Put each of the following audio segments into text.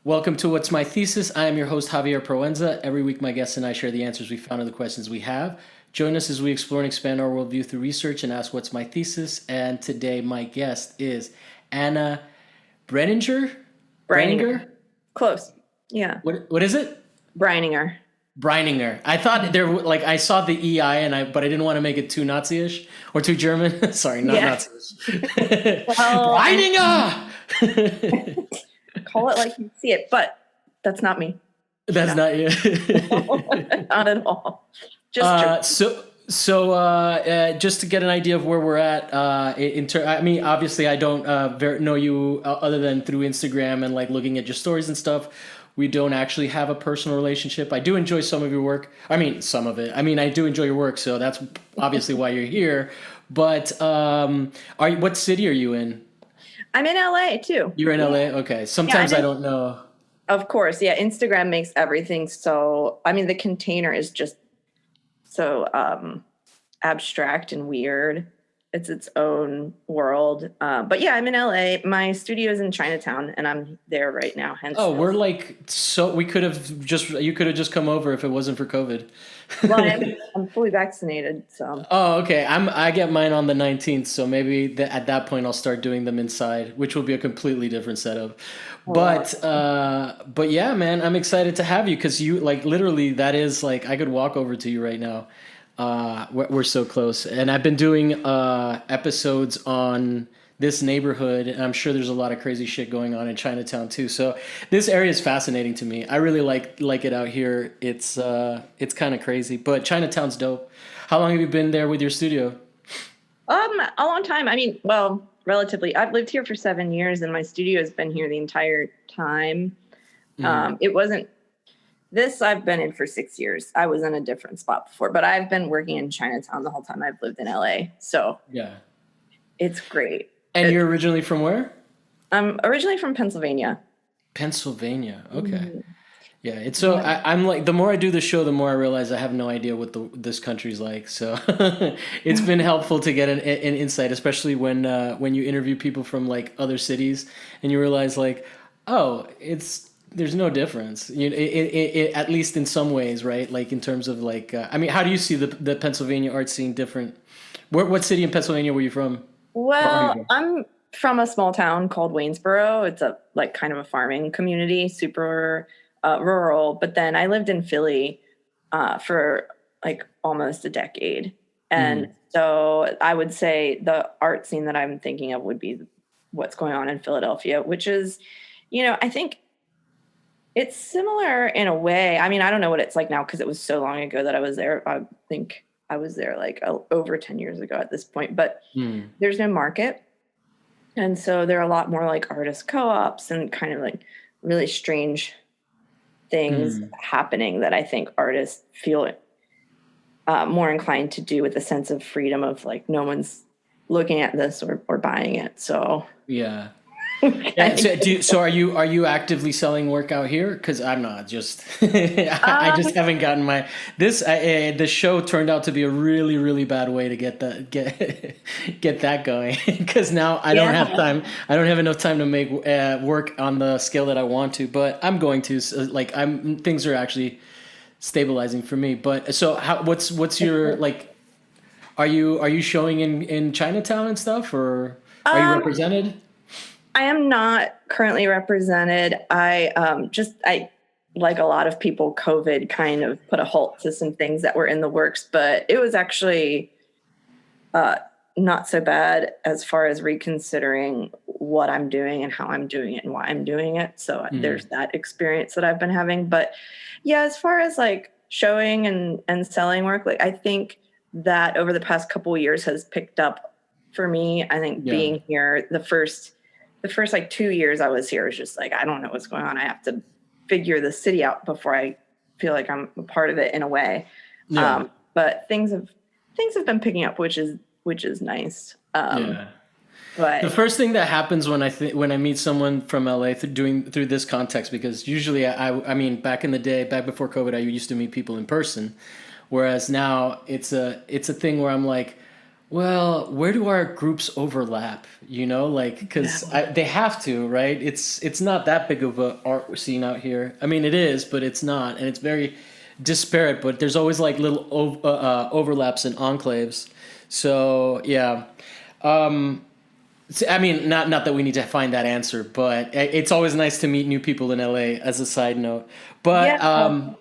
Welcome to What's My Thesis. I am your host, Javier Proenza. Every week, my guests and I share the answers we found to the questions we have. Join us as we explore and expand our worldview through research and ask what's my thesis. And today, my guest is Anna Breininger. Breininger. Close. Yeah. What is it? Breininger. Breininger. I thought there like I saw the EI but I didn't want to make it too Nazi-ish or too German. Sorry, not Yeah. Nazi-ish. Well, Breininger. call it like you see it, but that's not me. That's not you. Not at all. Just just to get an idea of where we're at, I mean, obviously, I don't know you other than through Instagram and like looking at your stories and stuff. We don't actually have a personal relationship. I do enjoy some of your work. I mean, some of it. I mean, I do enjoy your work, so that's obviously why you're here. But what city are you in? I'm in LA too. You're in LA? Okay. Sometimes I don't know. Of course, yeah. Instagram makes everything so. I mean, the container is just so abstract and weird. It's its own world. But yeah, I'm in LA. My studio is in Chinatown, and I'm there right now. Hence, We're like you could have just come over if it wasn't for COVID. well, I'm fully vaccinated, so. Oh, okay. I get mine on the 19th, so maybe at that point I'll start doing them inside, which will be a completely different setup. But yeah, man, I'm excited to have you because you like literally that is like I could walk over to you right now. We're so close, and I've been doing episodes on this neighborhood, and I'm sure there's a lot of crazy shit going on in Chinatown too. So this area is fascinating to me. I really like it out here. It's kind of crazy, but Chinatown's dope. How long have you been there with your studio? A long time. I mean, well, relatively. I've lived here for 7 years, and my studio has been here the entire time. It wasn't this. I've been in for 6 years. I was in a different spot before, but I've been working in Chinatown the whole time I've lived in LA. So Yeah. it's great. And you're originally from where? I'm originally from Pennsylvania. Pennsylvania. Okay. Yeah, it's so I'm like the more I do the show, the more I realize I have no idea what this country's like. So it's been helpful to get an insight, especially when you interview people from like other cities and you realize like, oh, there's no difference. At least in some ways, right? Like in terms of like, I mean, how do you see the Pennsylvania art scene different? What city in Pennsylvania were you from? Well, I'm from a small town called Waynesboro. It's a like kind of a farming community, super rural. But then I lived in Philly for like almost a decade. And so I would say the art scene that I'm thinking of would be what's going on in Philadelphia, which is, I think it's similar in a way. I mean, I don't know what it's like now because it was so long ago that I was there. I think I was there like over 10 years ago at this point, but there's no market. And so there are a lot more like artist co-ops and kind of like really strange things happening that I think artists feel more inclined to do with a sense of freedom of like no one's looking at this or buying it. So yeah. Yeah, so are you actively selling work out here? Because I'm not. Just I just haven't gotten the show turned out to be a really really bad way to get that going. Because now I don't have time. I don't have enough time to make work on the scale that I want to. But I'm going to. So, like things are actually stabilizing for me. But so what's your like? Are you showing in Chinatown and stuff, or are you represented? I am not currently represented. I like a lot of people, COVID kind of put a halt to some things that were in the works, but it was actually not so bad as far as reconsidering what I'm doing and how I'm doing it and why I'm doing it. So there's that experience that I've been having. But yeah, as far as like showing and selling work, like I think that over the past couple of years has picked up for me. I think being here, the first like 2 years I was here was just like, I don't know what's going on. I have to figure the city out before I feel like I'm a part of it in a way. Yeah. But things have been picking up, which is nice. But the first thing that happens when I meet someone from LA through this context, because usually I mean back in the day, back before COVID, I used to meet people in person, whereas now it's a thing where I'm like, Well, where do our groups overlap? You know, like Yeah. because they have to, right? It's not that big of a art scene out here. I mean, it is, but it's not, and it's very disparate. But there's always like little overlaps and enclaves. So yeah, I mean, not that we need to find that answer, but it's always nice to meet new people in LA. As a side note, Yeah. but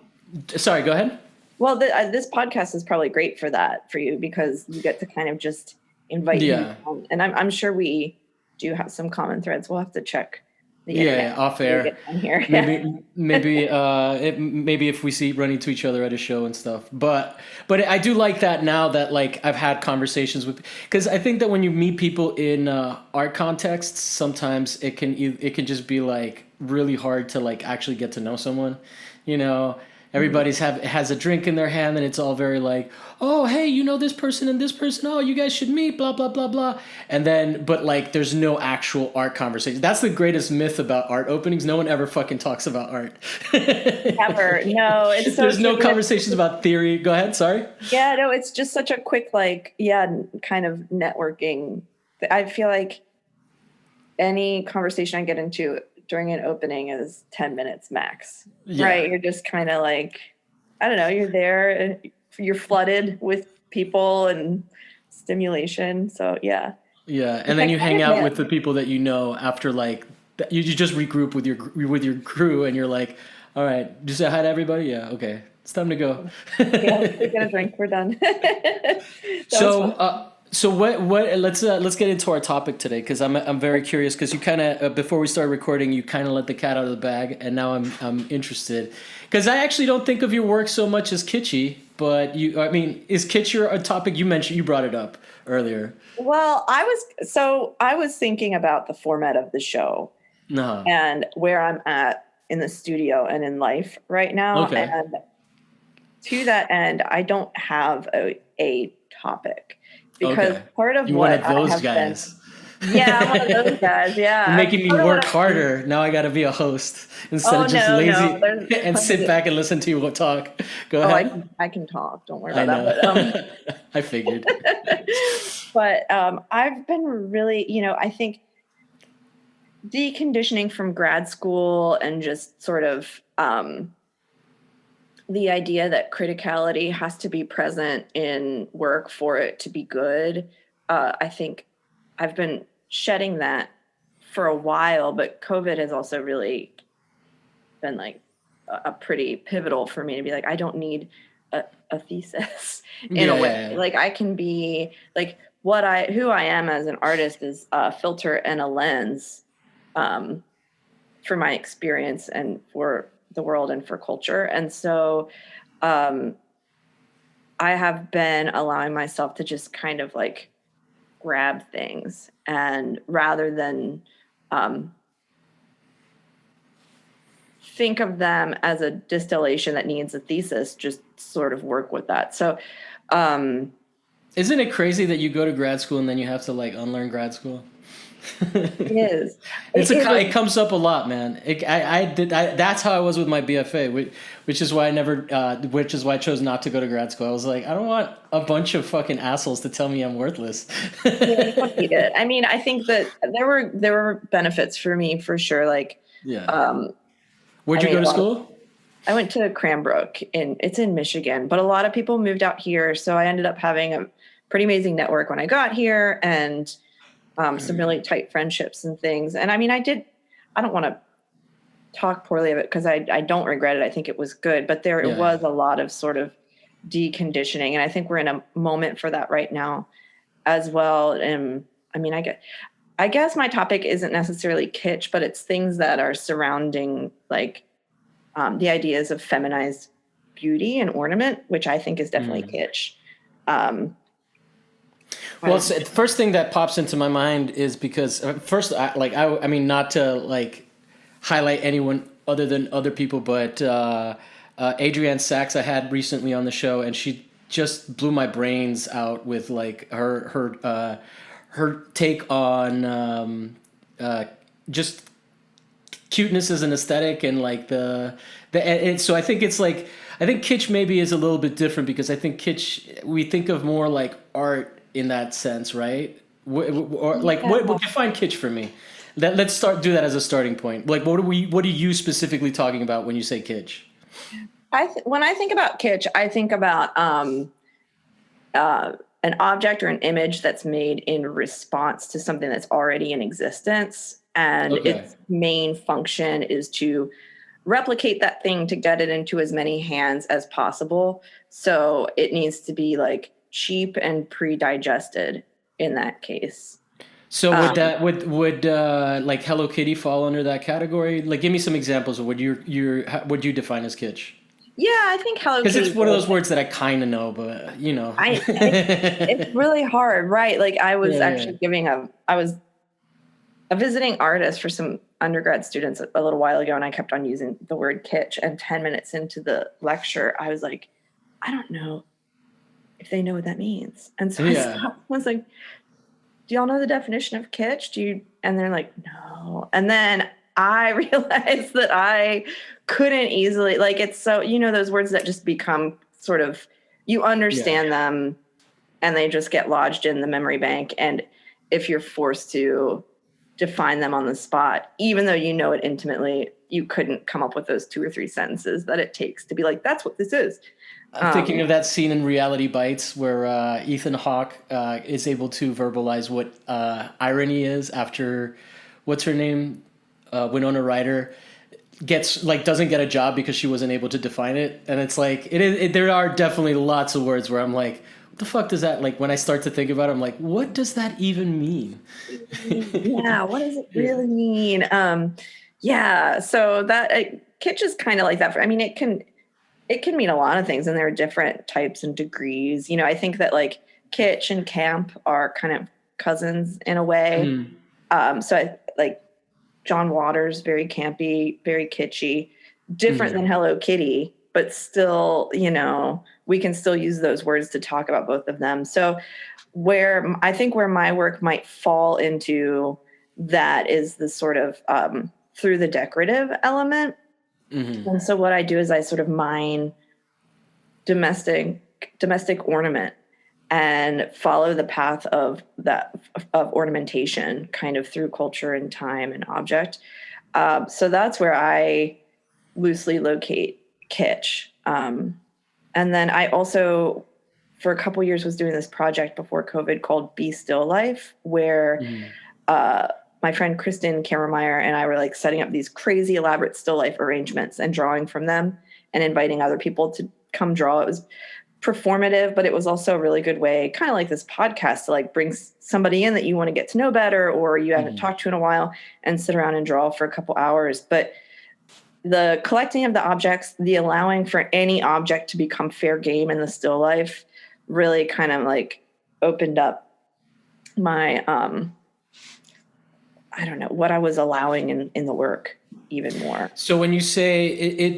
sorry, go ahead. Well, this podcast is probably great for that for you because you get to kind of just invite new Yeah. people. And I'm sure we do have some common threads. We'll have to check the Yeah, internet yeah, off when we air. get on here. Yeah. Maybe if we see run into each other at a show and stuff. But I do like that now that like I've had conversations with because I think that when you meet people in art contexts, sometimes it can just be like really hard to like actually get to know someone. You know, Mhm. everybody's have has a drink in their hand and it's all very like, oh hey, you know this person and this person, oh you guys should meet, blah blah blah blah. And then but like there's no actual art conversation. That's the greatest myth about art openings. No one ever fucking talks about art. Never. No, it's so There's true. no conversations about theory. Go ahead, sorry. Yeah, no, it's just such a quick, like, yeah, kind of networking. I feel like any conversation I get into during an opening is 10 minutes max, Yeah. right? You're just kind of like, I don't know, you're there, you're flooded with people and stimulation. So, yeah, Yeah, which and I then you kind hang of out with miss. the people that you know after like you just regroup with your crew and you're like, all right, just say hi to everybody. Yeah, okay, it's time to go. Yeah, we get a drink, we're done. That was So, fun. so what? Let's get into our topic today because I'm very curious because you kind of before we started recording you kind of let the cat out of the bag and now I'm interested because I actually don't think of your work so much as kitschy, but you I mean is kitsch a topic you mentioned you brought it up earlier? Well, I was thinking about the format of the show No. and where I'm at in the studio and in life right now. Okay. And to that end, I don't have a topic because Okay. part of You're one what of I those have been, guys. yeah, I'm one of those guys. You're Yeah. making me Part of work what I, harder. Now I got to be a host instead oh, of just no, lazy there's and plenty sit to, back and listen to you talk. Go oh, ahead. I can talk. Don't worry I about that. know. But, I figured. I've been really, I think deconditioning from grad school and just sort of, the idea that criticality has to be present in work for it to be good. I think I've been shedding that for a while, but COVID has also really been like a pretty pivotal for me to be like, I don't need a thesis in Yeah, a way. yeah, yeah. Like I can be like who I am as an artist is a filter and a lens um, for my experience and for the world and for culture. And so um, I have been allowing myself to just kind of like grab things and rather than um, think of them as a distillation that needs a thesis, just sort of work with that. So, um, Isn't it crazy that you go to grad school and then you have to like unlearn grad school? it is. It's It is. it comes up a lot, man. That's how I was with my BFA, which is why which is why I chose not to go to grad school. I was like, I don't want a bunch of fucking assholes to tell me I'm worthless. Yeah, you don't need it. I mean, I think that there were benefits for me for sure. Like, Yeah. um, Where'd I you made go a to lot of school? I went to Cranbrook it's in Michigan, but a lot of people moved out here. So I ended up having a pretty amazing network when I got here and some really tight friendships and things. And I mean, I don't want to talk poorly of it because I don't regret it. I think it was good, but there Yeah, was yeah. a lot of sort of deconditioning. And I think we're in a moment for that right now as well. And I mean, I guess my topic isn't necessarily kitsch, but it's things that are surrounding like the ideas of feminized beauty and ornament, which I think is definitely Mm. kitsch. Um, Well, as, the first thing that pops into my mind is because first, I mean, not to like highlight anyone other than other people, but Adrienne Sachs I had recently on the show, and she just blew my brains out with like her take on just cuteness as an aesthetic and like and so I think it's like I think kitsch maybe is a little bit different because I think kitsch we think of more like art in that sense, right? Or like, Yeah. what define kitsch for me? Let's start do that as a starting point. Like, what are you specifically talking about when you say kitsch? When I think about kitsch, I think about uh, an object or an image that's made in response to something that's already in existence, and Okay. its main function is to replicate that thing to get it into as many hands as possible. So it needs to be like cheap and pre-digested in that case. So would Um, that would like Hello Kitty fall under that category? Like, give me some examples of what what you define as kitsch. yeah, I think Hello Because it's Kitty one of those words that I kind of know, but you know. it's really hard, right? Like I was Yeah, yeah. actually I was a visiting artist for some undergrad students a little while ago, and I kept on using the word kitsch. And 10 minutes into the lecture, I was like, I don't know if they know what that means. And so I Yeah. stopped. I was like, do y'all know the definition of kitsch? Do you? And they're like, no. And then I realized that I couldn't easily, like, it's so, those words that just become sort of, you Yeah. understand them and they just get lodged in the memory bank. And if you're forced to define them on the spot, even though you know it intimately, you couldn't come up with those 2 or 3 sentences that it takes to be like, that's what this is. I'm thinking Um, of that scene in Reality Bites where Ethan Hawke is able to verbalize what irony is after what's her name, Winona Ryder gets like doesn't get a job because she wasn't able to define it, and it's like there are definitely lots of words where I'm like, what the fuck does that like when I start to think about it, I'm like, what does that even mean? yeah, what does it Yeah. really mean? Yeah, so that kitsch is kind of like that. I mean, it can mean a lot of things, and there are different types and degrees. I think that like kitsch and camp are kind of cousins in a way. Mhm. So I like John Waters, very campy, very kitschy, different than Mhm. Hello Kitty, but still, we can still use those words to talk about both of them. So where my work might fall into that is the sort of through the decorative element. Mhm. And so what I do is I sort of mine domestic ornament and follow the path of ornamentation kind of through culture and time and object. So that's where I loosely locate kitsch. And then I also, for a couple years, was doing this project before COVID called Be Still Life, where Mhm. uh, my friend Kristen Kammermeyer and I were like setting up these crazy elaborate still life arrangements and drawing from them and inviting other people to come draw. It was performative, but it was also a really good way, kind of like this podcast, to like bring somebody in that you want to get to know better or you haven't Mhm. talked to in a while and sit around and draw for a couple hours. But the collecting of the objects, the allowing for any object to become fair game in the still life really kind of like opened up my I don't know what I was allowing in the work even more. So when you say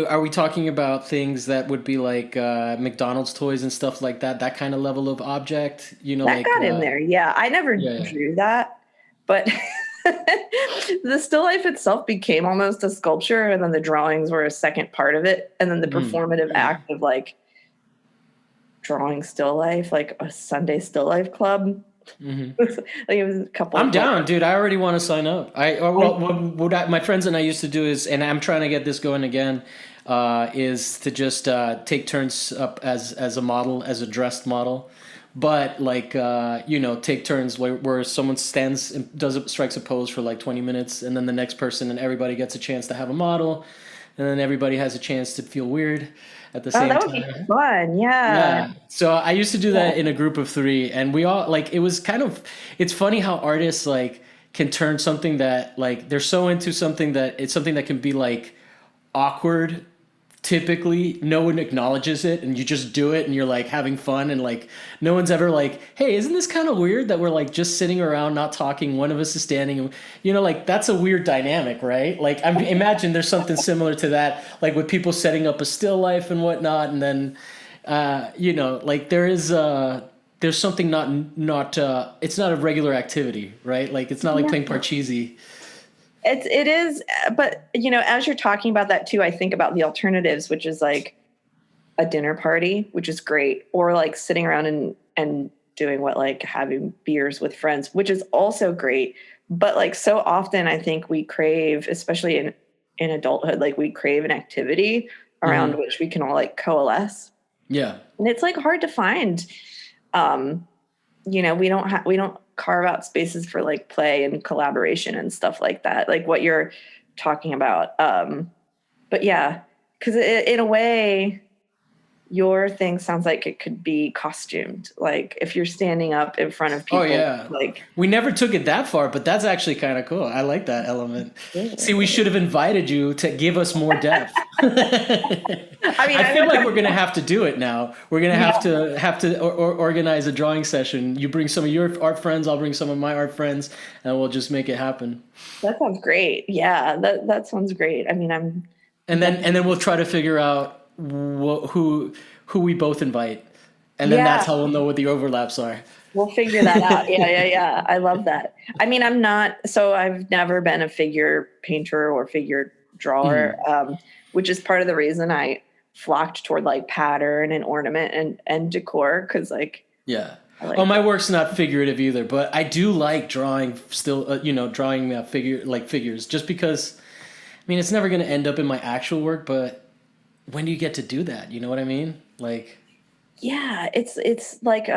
are we talking about things that would be like McDonald's toys and stuff like that? That kind of level of object, That got in there. Yeah, I never yeah, yeah. drew that, but the still life itself became almost a sculpture, and then the drawings were a second part of it, and then the Mhm. performative act of like drawing still life, like a Sunday still life club. Mhm. Like it was a couple I'm of my down, dude. I already want to sign up. I, Well, my friends and I used to do is, and I'm trying to get this going again, is to just take turns up as a model, as a dressed model, but like take turns where someone stands and strikes a pose for like 20 minutes, and then the next person and everybody gets a chance to have a model, and then everybody has a chance to feel weird at the oh, same that would be time. fun. Yeah. Yeah. So I used to do Yeah. that in a group of three, and we all like it was kind of it's funny how artists like can turn something that like they're so into something that it's something that can be like awkward. Typically, no one acknowledges it, and you just do it, and you're like having fun, and like no one's ever like, "Hey, isn't this kind of weird that we're like just sitting around not talking? One of us is standing, and like that's a weird dynamic, right? Like, imagine there's something similar to that, like with people setting up a still life and whatnot, and then like there's something not it's not a regular activity, right? Like it's not like playing Yeah. parcheesi. It is, but as you're talking about that too, I think about the alternatives, which is like a dinner party, which is great, or like sitting around and doing what, like having beers with friends, which is also great. But like so often I think we crave, especially in adulthood, like we crave an activity around which we can all like coalesce. Yeah. And it's like hard to find. Um, we don't carve out spaces for like play and collaboration and stuff like that, like what you're talking about. But yeah, because in a way, your thing sounds like it could be costumed. Like if you're standing up in front of Oh people, yeah. like We never took it that far, but that's actually kind of cool. I like that element. See, we I should have invited you to give us more depth. mean, I I feel would like have, we're gonna have to do it now. We're gonna yeah, have to organize a drawing session. You bring some of your art friends, I'll bring some of my art friends, and we'll just make it happen. that sounds great. Yeah, that sounds great. I mean, I'm And then definitely, we'll try to figure out who we both invite, and then that's yeah, how we'll know what the overlaps are. we'll figure that out. Yeah, yeah, yeah. I love that. I mean, I've never been a figure painter or figure drawer, Mhm. which is part of the reason I flocked toward like pattern and ornament and decor. Cause like, Yeah. I Oh, like my that. work's not figurative either, but I do like drawing still, drawing figures just because, I mean, it's never going to end up in my actual work, but when do you get to do that? You know what I mean? Like, Yeah, it's like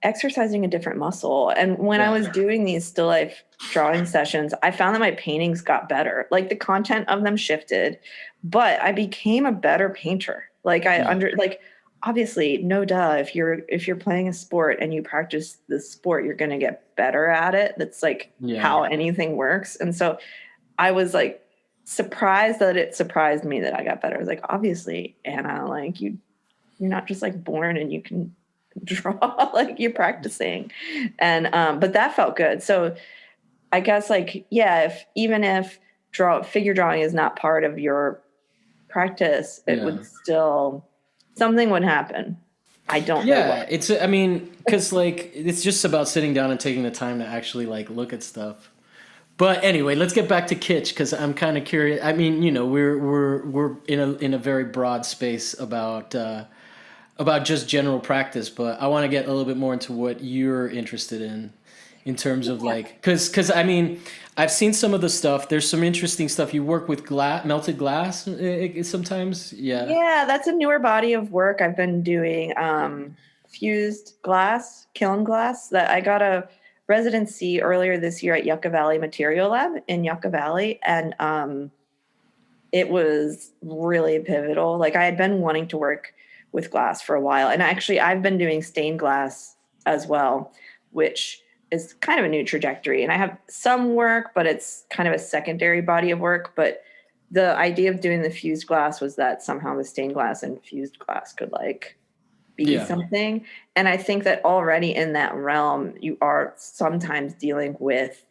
exercising a different muscle. And when I yeah. was doing these still life drawing sessions, I found that my paintings got better. Like the content of them shifted, but I became a better painter. Like Yeah. obviously, no duh, if you're playing a sport and you practice the sport, you're going to get better at it. That's like Yeah. how anything works. And so I was like surprised that it surprised me that I got better. I was like, obviously, Anna, like you're not just like born and you can draw, like you're practicing. And but that felt good. So I guess like, yeah, if even if figure drawing is not part of your practice, it Yeah. would still, something would happen. I don't know Yeah. what. I mean, because like, it's just about sitting down and taking the time to actually like look at stuff. But anyway, let's get back to Kitsch because I'm kind of curious. I mean, we're in a very broad space about just general practice, but I want to get a little bit more into what you're interested in terms of Yeah. like, because I mean, I've seen some of the stuff. There's some interesting stuff. You work with melted glass sometimes. Yeah. Yeah, that's a newer body of work. I've been doing fused glass, kiln glass. That I got a residency earlier this year at Yucca Valley Material Lab in Yucca Valley, and it was really pivotal. Like I had been wanting to work with glass for a while, and actually I've been doing stained glass as well, which is kind of a new trajectory. And I have some work, but it's kind of a secondary body of work. But the idea of doing the fused glass was that somehow the stained glass and fused glass could like be Yeah. something. And I think that already in that realm, you are sometimes dealing with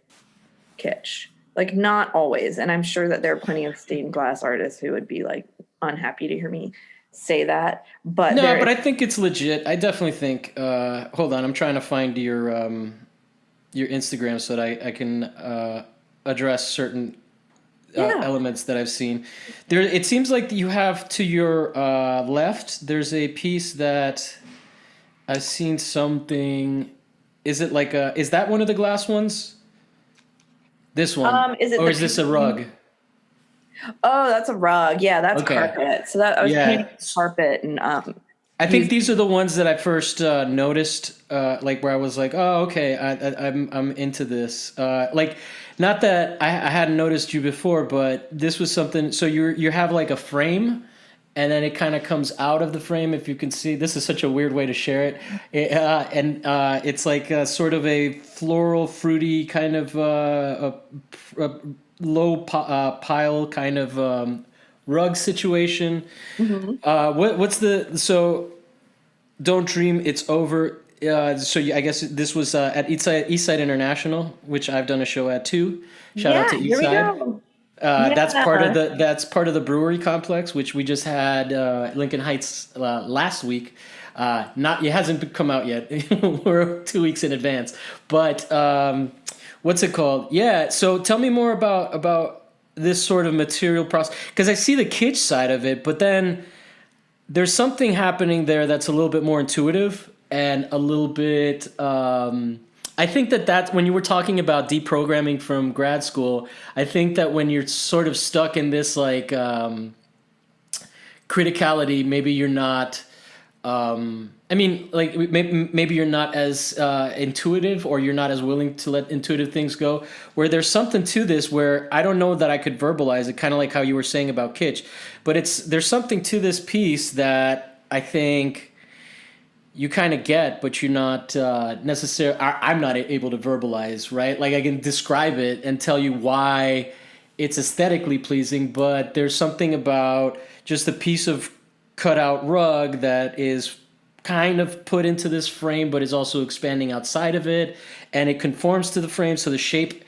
kitsch. Like not always. And I'm sure that there are plenty of stained glass artists who would be like unhappy to hear me say that. But No, there but is, I think it's legit. I definitely think. Hold on, I'm trying to find your Instagram so that I can address certain yeah. elements that I've seen. There, it seems like you have to your left. There's a piece that I've seen something. Is it like a? Is that one of the glass ones? This one, Is it or the is this a rug? Oh, that's a rug. Yeah, that's Okay, carpet. So that I was painting yeah. carpet and I think used. these are the ones that I first noticed, like where I was like, "Oh, okay, I'm into this." Like, not that I hadn't noticed you before, but this was something. So you have like a frame, and then it kind of comes out of the frame. If you can see, this is such a weird way to share it, and it's like a, sort of a floral, fruity kind of a low pile kind of rug situation. Mhm. What's the so? Don't dream it's over. I guess this was at Eastside International, which I've done a show at too. Shout out Yeah, to here we Eastside. go. Yeah. That's part of the brewery complex, which we just had Lincoln Heights last week. Not It hasn't come out yet. We're 2 weeks in advance. But what's it called? Yeah. So tell me more about this sort of material process because I see the kitsch side of it, but then there's something happening there that's a little bit more intuitive and a little bit. I think that that's when you were talking about deprogramming from grad school. I think that when you're sort of stuck in this like criticality, maybe you're not. I mean, like maybe you're not as intuitive, or you're not as willing to let intuitive things go. Where there's something to this, where I don't know that I could verbalize it, kind of like how you were saying about Kitsch, but there's something to this piece that I think you kind of get, but you're not necessarily. I'm not able to verbalize, right? Like I can describe it and tell you why it's aesthetically pleasing, but there's something about just a piece of cutout rug that is kind of put into this frame, but is also expanding outside of it, and it conforms to the frame. So the shape,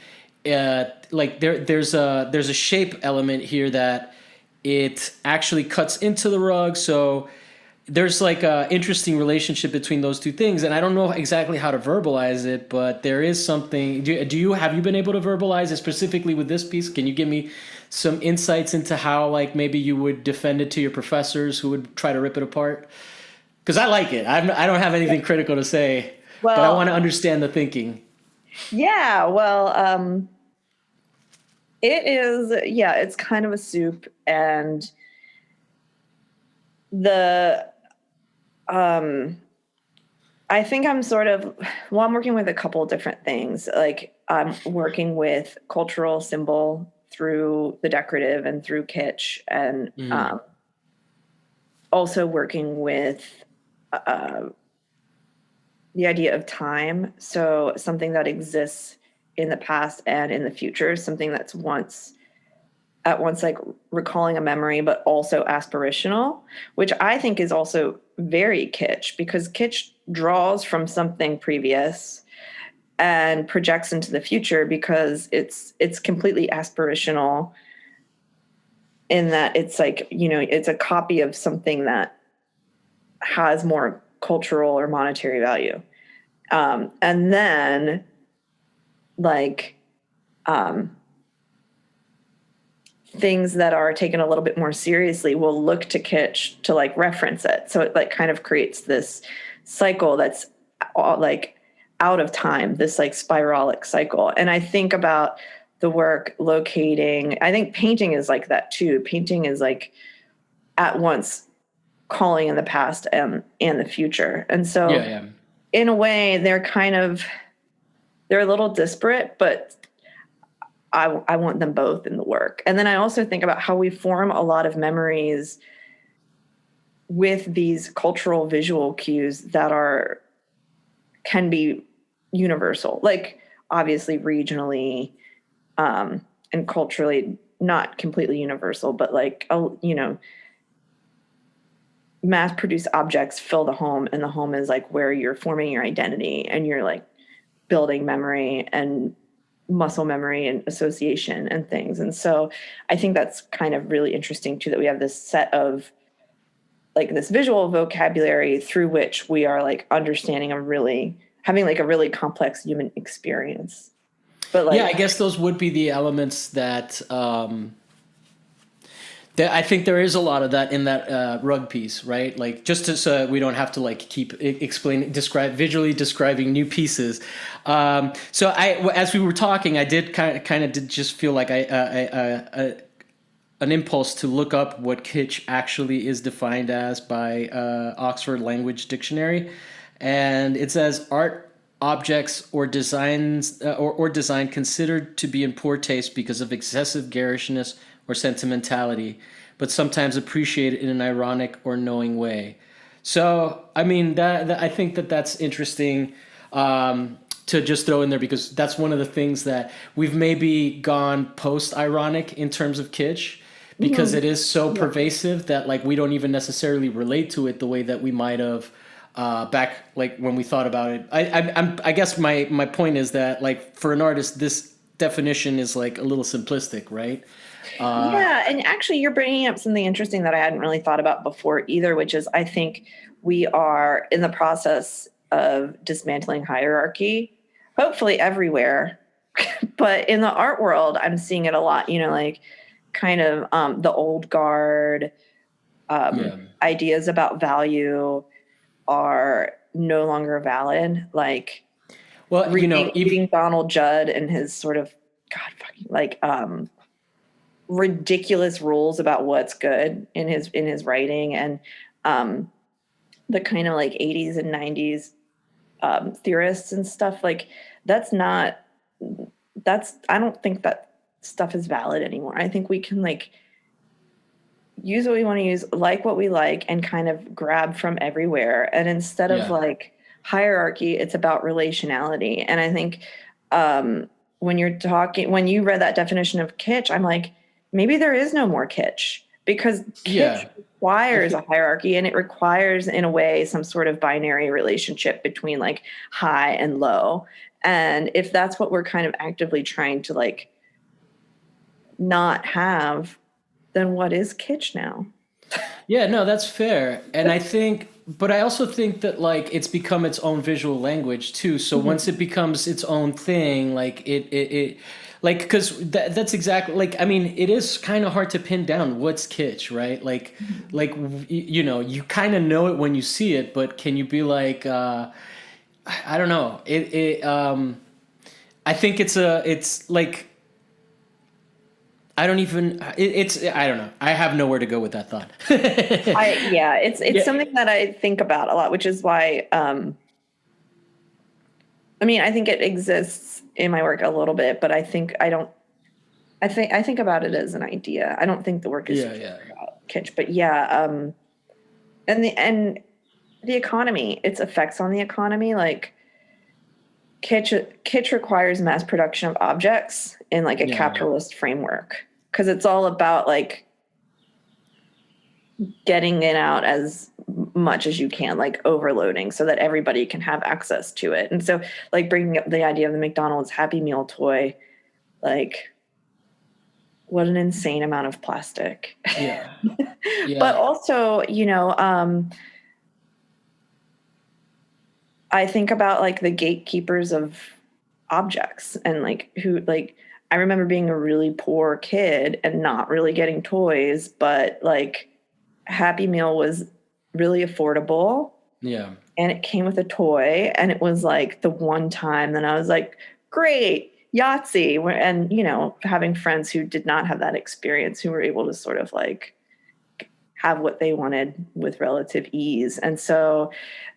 like there's a shape element here that it actually cuts into the rug. So there's like a interesting relationship between those two things, and I don't know exactly how to verbalize it, but there is something. Do you have you been able to verbalize it specifically with this piece? Can you give me some insights into how like maybe you would defend it to your professors who would try to rip it apart? Because I like it. I don't have anything critical to say, but I want to Well, understand the thinking. yeah, well, it is, yeah, it's kind of a soup. And the, um, I think I'm sort of, well, I'm working with a couple of different things. Like I'm working with cultural symbol through the decorative and through kitsch, and Mm. also working with the idea of time. So something that exists in the past and in the future, something that's at once like recalling a memory, but also aspirational, which I think is also very kitsch, because kitsch draws from something previous and projects into the future, because it's completely aspirational, in that it's like, it's a copy of something that has more cultural or monetary value. And then like um, things that are taken a little bit more seriously will look to kitsch to like reference it. So it like kind of creates this cycle that's like out of time, this like spiralic cycle. And I think about the work locating, I think painting is like that too. Painting is like at once calling in the past and the future. And Yeah, so yeah. in a way they're a little disparate, but I want them both in the work. And then I also think about how we form a lot of memories with these cultural visual cues that can be universal, like obviously regionally, and culturally not completely universal, but like, mass produced objects fill the home, and the home is like where you're forming your identity, and you're like building memory and muscle memory and association and things. And so I think that's kind of really interesting too, that we have this set of like this visual vocabulary through which we are like understanding having like a really complex human experience. But Yeah, I like, guess those would be the elements that I think there is a lot of that in that rug piece, right? Like just so we don't have to like keep visually describing new pieces. So as we were talking, I did kind of did just feel like an impulse to look up what kitsch actually is defined as by Oxford Language Dictionary, and it says art objects or designs or design considered to be in poor taste because of excessive garishness or sentimentality, but sometimes appreciated in an ironic or knowing way. So, I mean, that I think that that's interesting to just throw in there, because that's one of the things that we've maybe gone post-ironic in terms of kitsch, because mhm, it is so yeah. pervasive that like we don't even necessarily relate to it the way that we might have back like when we thought about it. I guess my point is that like for an artist, this definition is like a little simplistic, right? Yeah, and actually you're bringing up something interesting that I hadn't really thought about before either, which is I think we are in the process of dismantling hierarchy, hopefully everywhere. But in the art world, I'm seeing it a lot, like kind of the old guard Yeah. ideas about value are no longer valid. Like Well, reading Donald Judd and his sort of God fucking like ridiculous rules about what's good in his writing, and the kind of like 80s and 90s theorists and stuff, like that's not that's I don't think that stuff is valid anymore. I think we can like use what we want to use, like what we like, and kind of grab from everywhere. And instead of yeah, like hierarchy, it's about relationality. And I think when when you read that definition of kitsch, I'm like, maybe there is no more kitsch, because kitsch yeah. requires a hierarchy, and it requires, in a way, some sort of binary relationship between like high and low. And if that's what we're kind of actively trying to like not have, then what is kitsch now? Yeah, no, that's fair. And I think, but I also think that like it's become its own visual language too. So once it becomes its own thing, like it like, because that's exactly like, I mean, it is kind of hard to pin down what's kitsch, right? You kind of know it when you see it, but can you be like, I don't know. I think it's like, I don't even, I don't know. I have nowhere to go with that thought. Yeah, it's Yeah. something that I think about a lot, which is why I mean, I think it exists in my work a little bit, but I think about it as an idea. I don't think the work is Yeah, yeah. about kitsch, but yeah, and the economy, its effects on the economy, like kitsch requires mass production of objects in like a Yeah. capitalist framework, because it's all about like getting it out as much as you can, like overloading, so that everybody can have access to it. And so, like, bringing up the idea of the McDonald's Happy Meal toy, like, what an insane amount of plastic. Yeah. But Yeah. also, I think about like the gatekeepers of objects, and like who, like, I remember being a really poor kid and not really getting toys, but like Happy Meal was really affordable, Yeah. and it came with a toy, and it was like the one time that I was like, great, Yahtzee. And having friends who did not have that experience, who were able to sort of like have what they wanted with relative ease. And so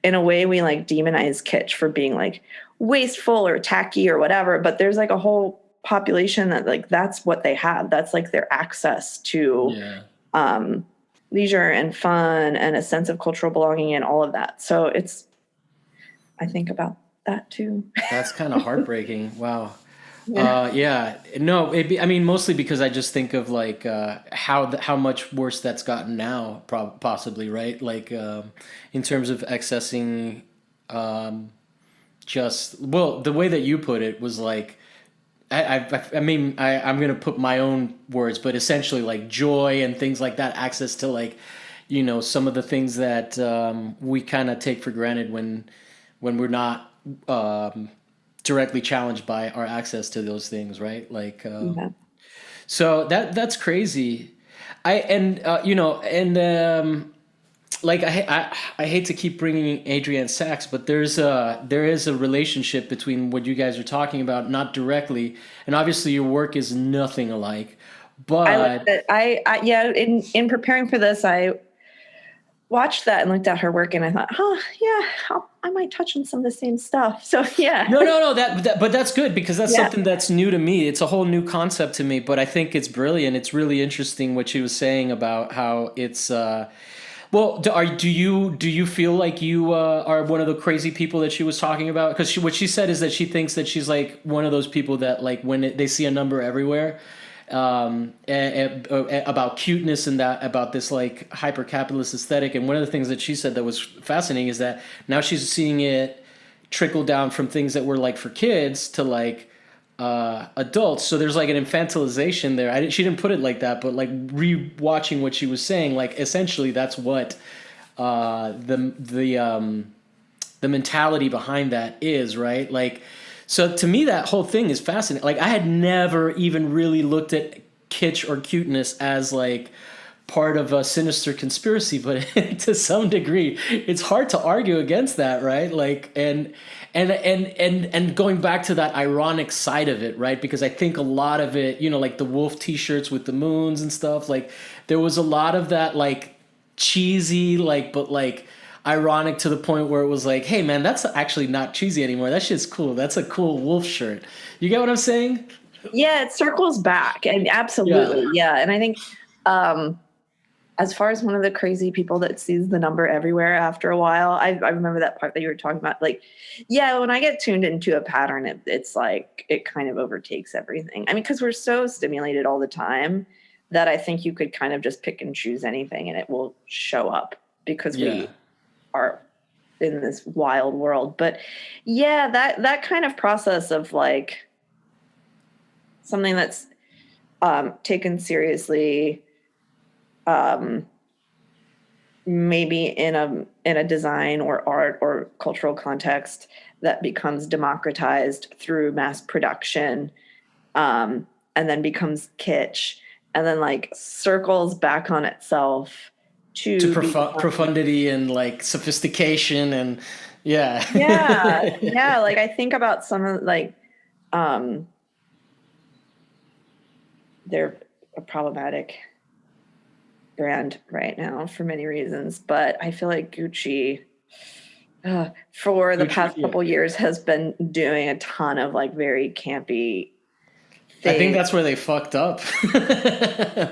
in a way, we like demonize kitsch for being like wasteful or tacky or whatever, but there's like a whole population that like that's what they have, that's like their access to Yeah. um leisure and fun and a sense of cultural belonging and all of that. So I think about that too. That's kind of heartbreaking. Wow. Yeah. Yeah. No, I mean, mostly because I just think of like how much worse that's gotten now, possibly, right? Like in terms of accessing, just well, the way that you put it was like, I mean, I'm gonna put my own words, but essentially like joy and things like that, access to like, some of the things that we kind of take for granted when we're not directly challenged by our access to those things, right? Like, Yeah. so that's crazy. I and and like I hate to keep bringing Adrienne Sachs, but there is a relationship between what you guys are talking about, not directly, and obviously your work is nothing alike, I looked but at yeah, in preparing for this, I watched that and looked at her work, and I thought, huh, yeah, I might touch on some of the same stuff. So yeah. no, but that's good because that's Yeah. something that's new to me. It's a whole new concept to me, but I think it's brilliant. It's really interesting what she was saying about how it's. Well, do you feel like you are one of the crazy people that she was talking about? Because what she said is that she thinks that she's like one of those people that like when they see a number everywhere, about cuteness and that about this like hyper capitalist aesthetic. And one of the things that she said that was fascinating is that now she's seeing it trickle down from things that were like for kids to like adults. So there's like an infantilization there. She didn't put it like that, but like rewatching what she was saying, like essentially that's what the mentality behind that is, right? Like, so to me, that whole thing is fascinating. Like, I had never even really looked at kitsch or cuteness as like part of a sinister conspiracy, but to some degree, it's hard to argue against that, right? Like, and going back to that ironic side of it, right? Because I think a lot of it, like the wolf T-shirts with the moons and stuff, like there was a lot of that, like cheesy, like but like ironic to the point where it was like, hey man, that's actually not cheesy anymore. That shit's cool. That's a cool wolf shirt. You get what I'm saying? Yeah, it circles back, and Yeah. absolutely, yeah. And I think, um, as far as one of the crazy people that sees the number everywhere after a while, I remember that part that you were talking about. Like, yeah, when I get tuned into a pattern, it's like it kind of overtakes everything. I mean, because we're so stimulated all the time that I think you could kind of just pick and choose anything and it will show up because Yeah. we are in this wild world. But yeah, that kind of process of like something that's taken seriously, um, maybe in a design or art or cultural context that becomes democratized through mass production, and then becomes kitsch, and then like circles back on itself To to become. profundity and like sophistication and yeah. Yeah, yeah. Like I think about some of like, um, they're a problematic brand right now for many reasons, but I feel like Gucci, for the Gucci, past yeah. couple years has been doing a ton of like very campy I think things. that's where they fucked up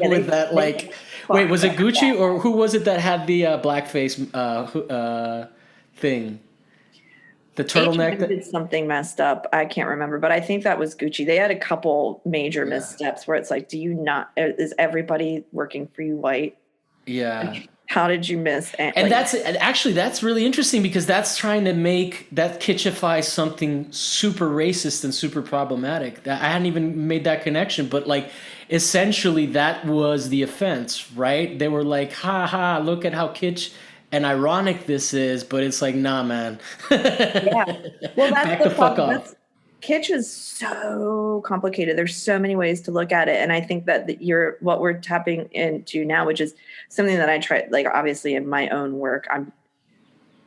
Yeah, with that. they Like, wait, was fucked it up Gucci bad. or who was it that had the blackface thing, the turtleneck? H&M That did something messed up. I can't remember, but I think that was Gucci. They had a couple major yeah, missteps where it's like, do you not, is everybody working for you white? yeah. Like, how did you miss? And Like, that's really interesting because that's trying to make that kitschify something super racist and super problematic. That I hadn't even made that connection, but like essentially that was the offense, right? They were like, "Ha ha, look at how kitsch and ironic this is," but it's like, "Nah, man, yeah. Well, that's back the the fuck problem. off." That's Kitsch is so complicated. There's so many ways to look at it, and I think that you're what we're tapping into now, which is something that I try. Like obviously in my own work,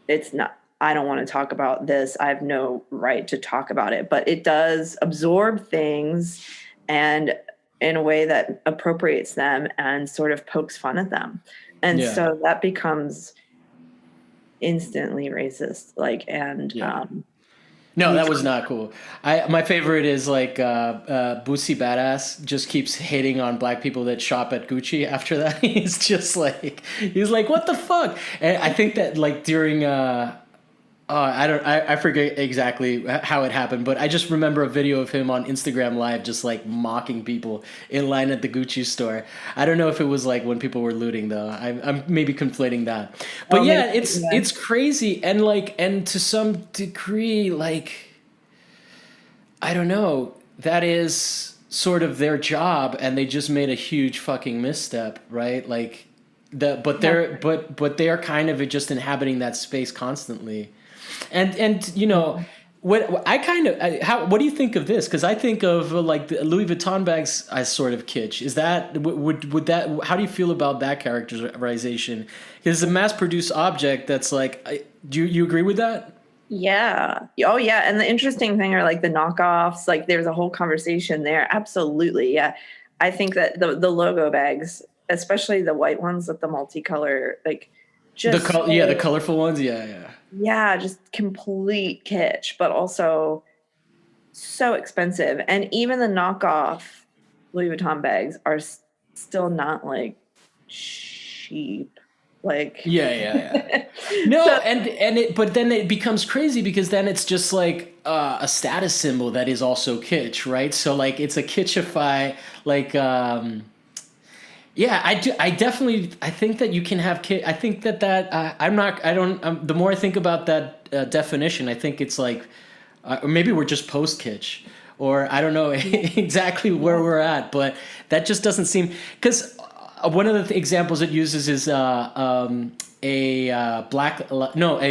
it's not. I don't want to talk about this. I have no right to talk about it, but it does absorb things and in a way that appropriates them and sort of pokes fun at them. And Yeah, so that becomes instantly racist. Like, and yeah. No, you that was not cool. My favorite is like Boosie Badass just keeps hating on black people that shop at Gucci. After that, he's like, what the fuck? And I think that like during I forget exactly how it happened, but I just remember a video of him on Instagram Live just like mocking people in line at the Gucci store. I don't know if it was like when people were looting though. I'm maybe conflating that. But oh, maybe, yeah, yeah. it's crazy and to some degree like I don't know, that is sort of their job and they just made a huge fucking misstep, right? Like Yeah. but they are kind of just inhabiting that space constantly. And what I kind of how what do you think of this? Because I think of like the Louis Vuitton bags as sort of kitsch. Is that would that how do you feel about that characterization? Because it's a mass produced object that's like do you agree with that? Yeah. Oh, yeah. And the interesting thing are like the knockoffs. Like there's a whole conversation there. Absolutely. Yeah. I think that the logo bags, especially the white ones with the multicolor, like just The so, colorful ones, yeah, yeah. yeah, just complete kitsch, but also so expensive. And even the knockoff Louis Vuitton bags are still not like cheap. Like, Yeah, yeah, yeah. No, so and it but then it becomes crazy because then it's just like a status symbol that is also kitsch, right? So like it's a kitschify like yeah, I definitely I think that you can have I think that I'm not I don't the more I think about that definition, I think it's like or maybe we're just post kitsch or I don't know exactly where yeah. we're at, but that just doesn't seem because one of the examples it uses is a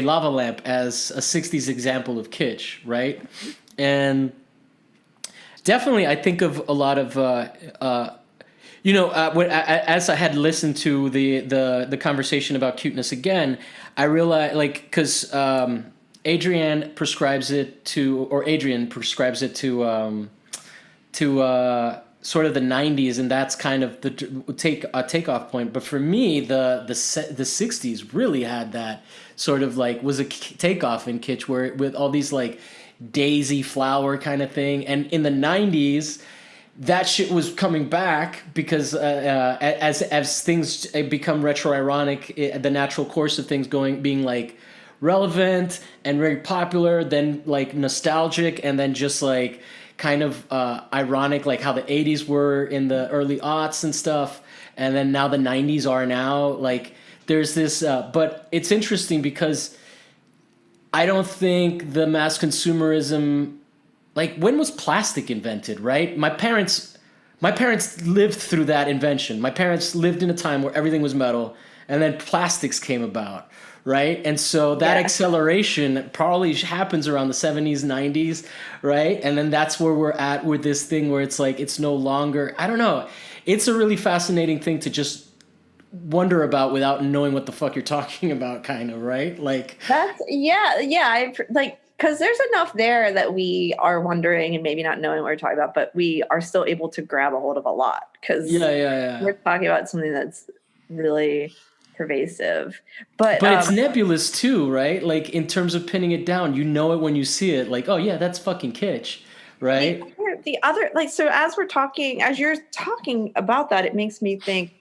lava lamp as a 60s example of kitsch, right? And definitely I think of a lot of As I had listened to the conversation about cuteness again, I realized, like, because Adrian prescribes it to sort of the '90s, and that's kind of the takeoff point. But for me, the '60s really had that sort of like was a takeoff in kitsch, where with all these like daisy flower kind of thing, and in the '90s that shit was coming back because as things become retro ironic, the natural course of things going being like relevant and very popular, then like nostalgic, and then just like kind of ironic, like how the '80s were in the early aughts and stuff, and then now the '90s are now. Like there's this, but it's interesting because I don't think the mass consumerism, like when was plastic invented, right? My parents lived through that invention. My parents lived in a time where everything was metal, and then plastics came about, right? And so that Yeah. acceleration probably happens around the '70s, '90s, right? And then that's where we're at with this thing where it's like it's no longer, I don't know. It's a really fascinating thing to just wonder about without knowing what the fuck you're talking about, kind of, right? Like, That's yeah. I like because there's enough there that we are wondering and maybe not knowing what we're talking about, but we are still able to grab a hold of a lot because yeah, yeah, yeah. we're talking about something that's really pervasive. But But it's nebulous too, right? Like in terms of pinning it down, you know it when you see it. Like, oh yeah, that's fucking kitsch, the right? the other like so as you're talking about that, it makes me think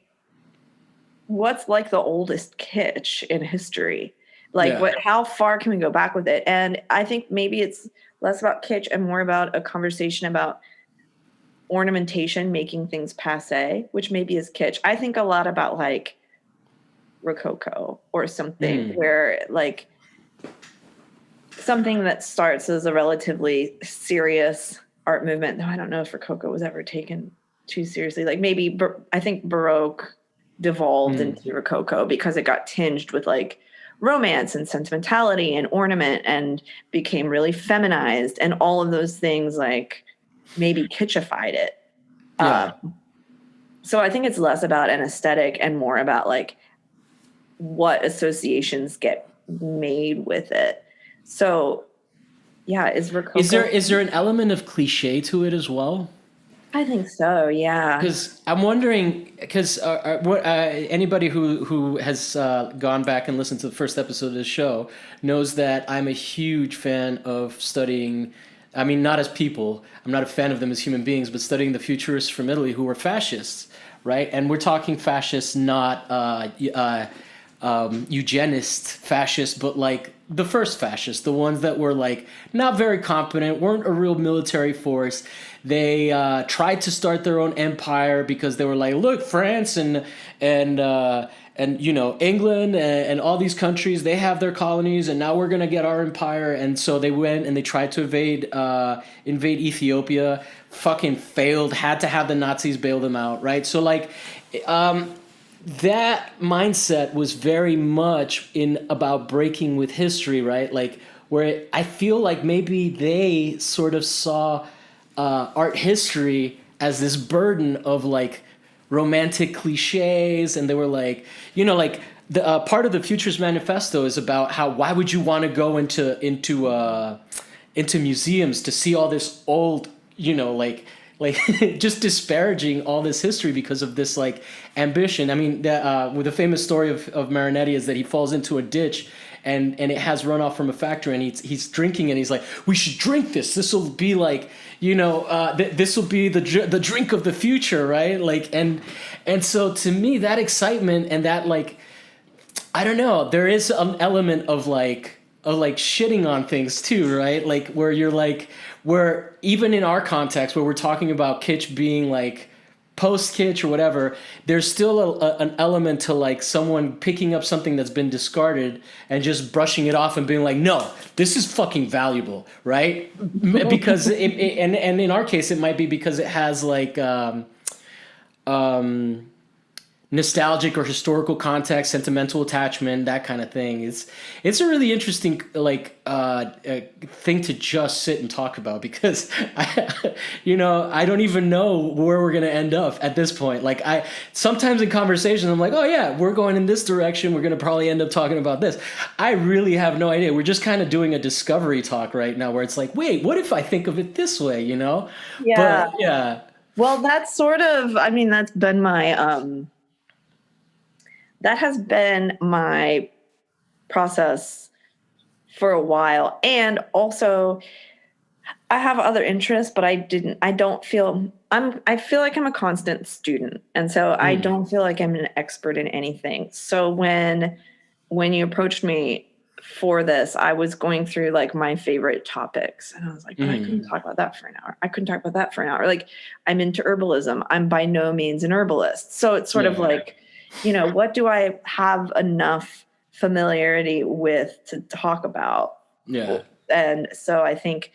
what's like the oldest kitsch in history? Like Yeah, how far can we go back with it? And I think maybe it's less about kitsch and more about a conversation about ornamentation making things passe, which maybe is kitsch. I think a lot about like Rococo or something where like something that starts as a relatively serious art movement, though I don't know if Rococo was ever taken too seriously. Like maybe I think Baroque devolved into Rococo because it got tinged with like romance and sentimentality and ornament and became really feminized and all of those things like maybe kitschified it. yeah. So I think it's less about an aesthetic and more about like what associations get made with it. So yeah, is Is Rococo? there an element of cliche to it as well? I think so. Yeah. Because I'm wondering, because what anybody who has gone back and listened to the first episode of this show knows that I'm a huge fan of studying. I mean, not as people. I'm not a fan of them as human beings, but studying the futurists from Italy who were fascists, right? And we're talking fascists, not eugenist fascists, but like the first fascists, the ones that were like not very competent, weren't a real military force. They tried to start their own empire because they were like, look, France and England and all these countries, they have their colonies, and now we're gonna get our empire. And so they went and they tried to invade Ethiopia. Fucking failed. Had to have the Nazis bail them out, right? So like, that mindset was very much in about breaking with history, right? Like where I feel like maybe they sort of saw art history as this burden of like romantic cliches, and they were like, like the part of the Futures Manifesto is about how why would you want to go into museums to see all this old, like just disparaging all this history because of this like ambition. I mean, with the famous story of Marinetti is that he falls into a ditch and it has runoff from a factory, and he's drinking, and he's like, we should drink this. This will be like, this will be the drink of the future, right? Like, and so to me, that excitement and that like, I don't know, there is an element of like shitting on things too, right? Like where you're like, where even in our context where we're talking about kitsch being like post kitsch or whatever, there's still an element to like someone picking up something that's been discarded and just brushing it off and being like, no, this is fucking valuable, right? Because and in our case, it might be because it has like nostalgic or historical context, sentimental attachment, that kind of thing. It's a really interesting thing to just sit and talk about because I don't even know where we're gonna end up at this point. Like I sometimes in conversations I'm like, oh yeah, we're going in this direction. We're gonna probably end up talking about this. I really have no idea. We're just kind of doing a discovery talk right now, where it's like, wait, what if I think of it this way? Yeah. But yeah. Well, that's sort of, I mean, that has been my process for a while. And also, I have other interests, but I feel like I'm a constant student. And so I Mm, don't feel like I'm an expert in anything. So when you approached me for this, I was going through like my favorite topics and I was like, but I couldn't mm, talk about that for an hour. I couldn't talk about that for an hour. Like I'm into herbalism. I'm by no means an herbalist. So it's sort of yeah. like, what do I have enough familiarity with to talk about? Yeah. And so I think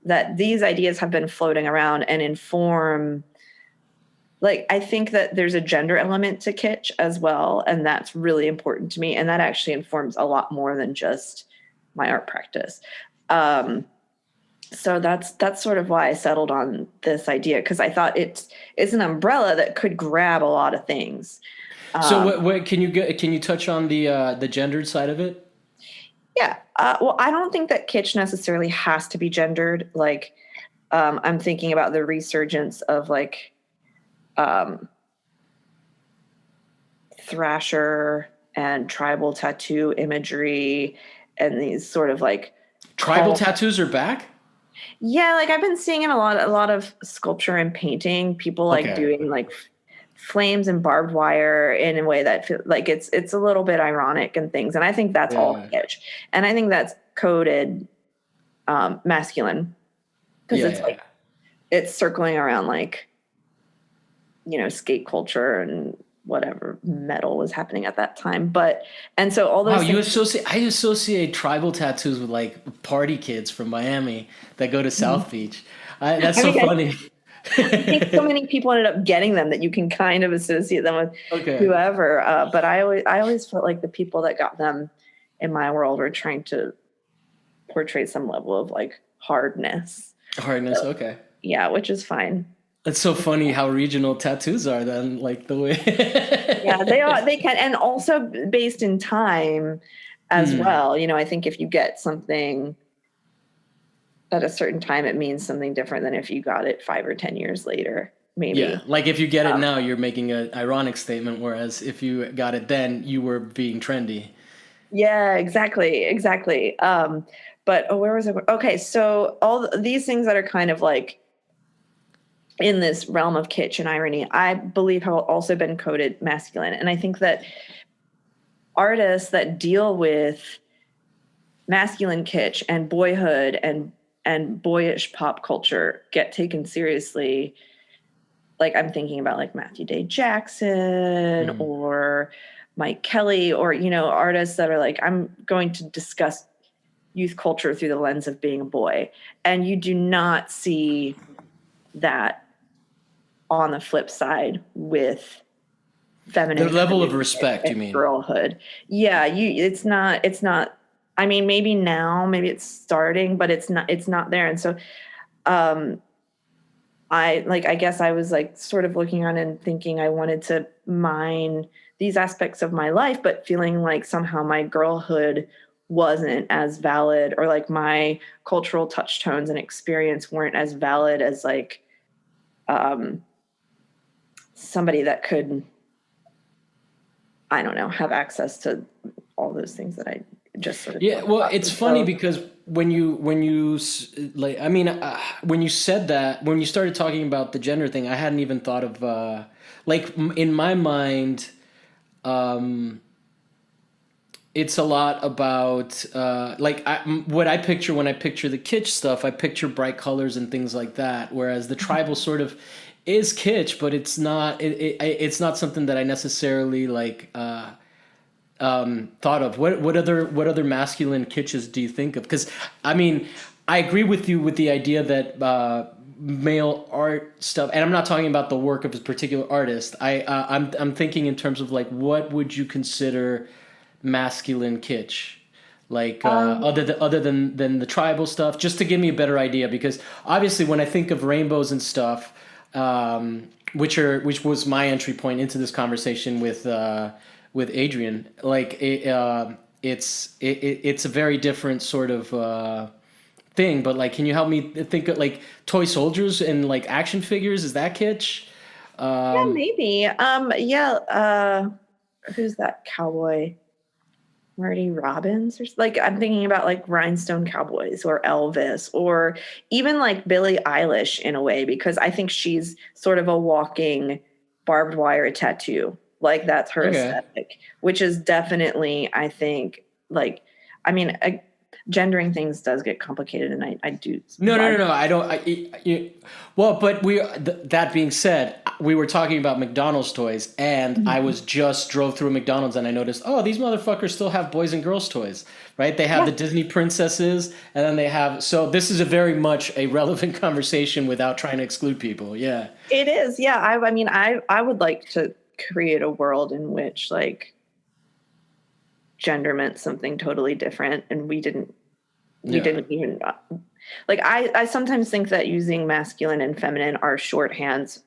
that these ideas have been floating around and inform, like I think that there's a gender element to kitsch as well, and that's really important to me, and that actually informs a lot more than just my art practice. um, so that's sort of why I settled on this idea, because I thought it's an umbrella that could grab a lot of things. So um, what can you touch on the gendered side of it? yeah. Well, I don't think that kitsch necessarily has to be gendered. Like I'm thinking about the resurgence of like um, thrasher and tribal tattoo imagery and these sort of like Tribal cult. tattoos are back? Yeah, like I've been seeing in a lot of sculpture and painting, people like Okay. doing like flames and barbed wire in a way that feel like it's a little bit ironic and things, and I think that's all Yeah. kitsch, and I think that's coded masculine, because Yeah, it's like yeah. it's circling around like skate culture and whatever metal was happening at that time. But and so all Wow, those things. I associate tribal tattoos with like party kids from Miami that go to South Beach. That's I so mean, funny. I think so many people ended up getting them that you can kind of associate them with Okay. whoever. But I always felt like the people that got them in my world were trying to portray some level of like hardness. Hardness, So, okay. yeah, which is fine. That's so funny how regional tattoos are then, like the Yeah, they way. are. They can, and also based in time as Hmm. well. I think if you get something at a certain time, it means something different than if you got it 5 or 10 years later, Yeah, maybe. like if you get it Um, now, you're making an ironic statement, whereas if you got it then, you were being trendy. yeah, exactly, exactly. But where was I? Okay, so these things that are kind of like in this realm of kitsch and irony, I believe have also been coded masculine, and I think that artists that deal with masculine kitsch and boyhood and boyish pop culture get taken seriously. Like I'm thinking about like Matthew Day Jackson Hmm. or Mike Kelly, or artists that are like, I'm going to discuss youth culture through the lens of being a boy. And you do not see that on the flip side with The feminine level of femininity respect, and you mean? girlhood. Yeah, it's not. I mean, maybe now, maybe it's starting, but it's not there. And so um I guess I was like sort of looking on and thinking I wanted to mine these aspects of my life, but feeling like somehow my girlhood wasn't as valid, or like my cultural touchstones and experience weren't as valid as like um, somebody that could, I don't know, have access to all those things that I just sort of Yeah, talked well, about. it's And funny so, because like, I mean, when you said that, when you started talking about the gender thing, I hadn't even thought of like in my mind, um, it's a lot about like what I picture when I picture the kitsch stuff. I picture bright colors and things like that. Whereas the tribal sort of is kitsch, but it's not. It's not something that I necessarily like. Thought of. What other masculine kitschs do you think of? Because I mean, I agree with you with the idea that male art stuff, and I'm not talking about the work of a particular artist. I'm thinking in terms of like what would you consider masculine kitsch? Like Um, other than the tribal stuff, just to give me a better idea, because obviously when I think of rainbows and stuff, which was my entry point into this conversation with Adrian, like it's a very different sort of thing. But like, can you help me think of like toy soldiers and like action figures? Is that kitsch? yeah, maybe. Yeah. Who's that cowboy? Marty Robbins, or like I'm thinking about like Rhinestone Cowboys or Elvis or even like Billie Eilish in a way, because I think she's sort of a walking barbed wire tattoo. Like that's her Okay. aesthetic, which is definitely, I think, like, I mean, gendering things does get complicated, and I do No, no, vibe. no, no. I don't. Well, but that being said, we were talking about McDonald's toys, and I Mhm. was just drove through a McDonald's and I noticed, oh, these motherfuckers still have boys and girls toys, right? They have Yeah, the Disney princesses, and then they have. So this is a very much a relevant conversation without trying to exclude people. Yeah. it is. Yeah, I mean, I would like to create a world in which like gender meant something totally different, and we Yeah. didn't even like I sometimes think that using masculine and feminine are shorthand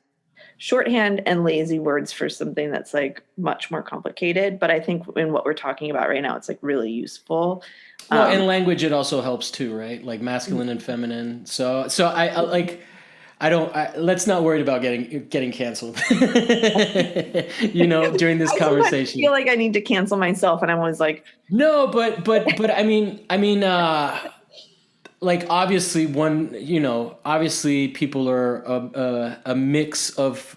and lazy words for something that's like much more complicated, but I think in what we're talking about right now it's like really useful. Well, um in language, it also helps too, right? Like masculine and feminine. So I like. I don't. Let's not worry about getting canceled. During this I sometimes feel conversation. like I need to cancel myself, and I'm always like, No, but like obviously obviously people are a mix of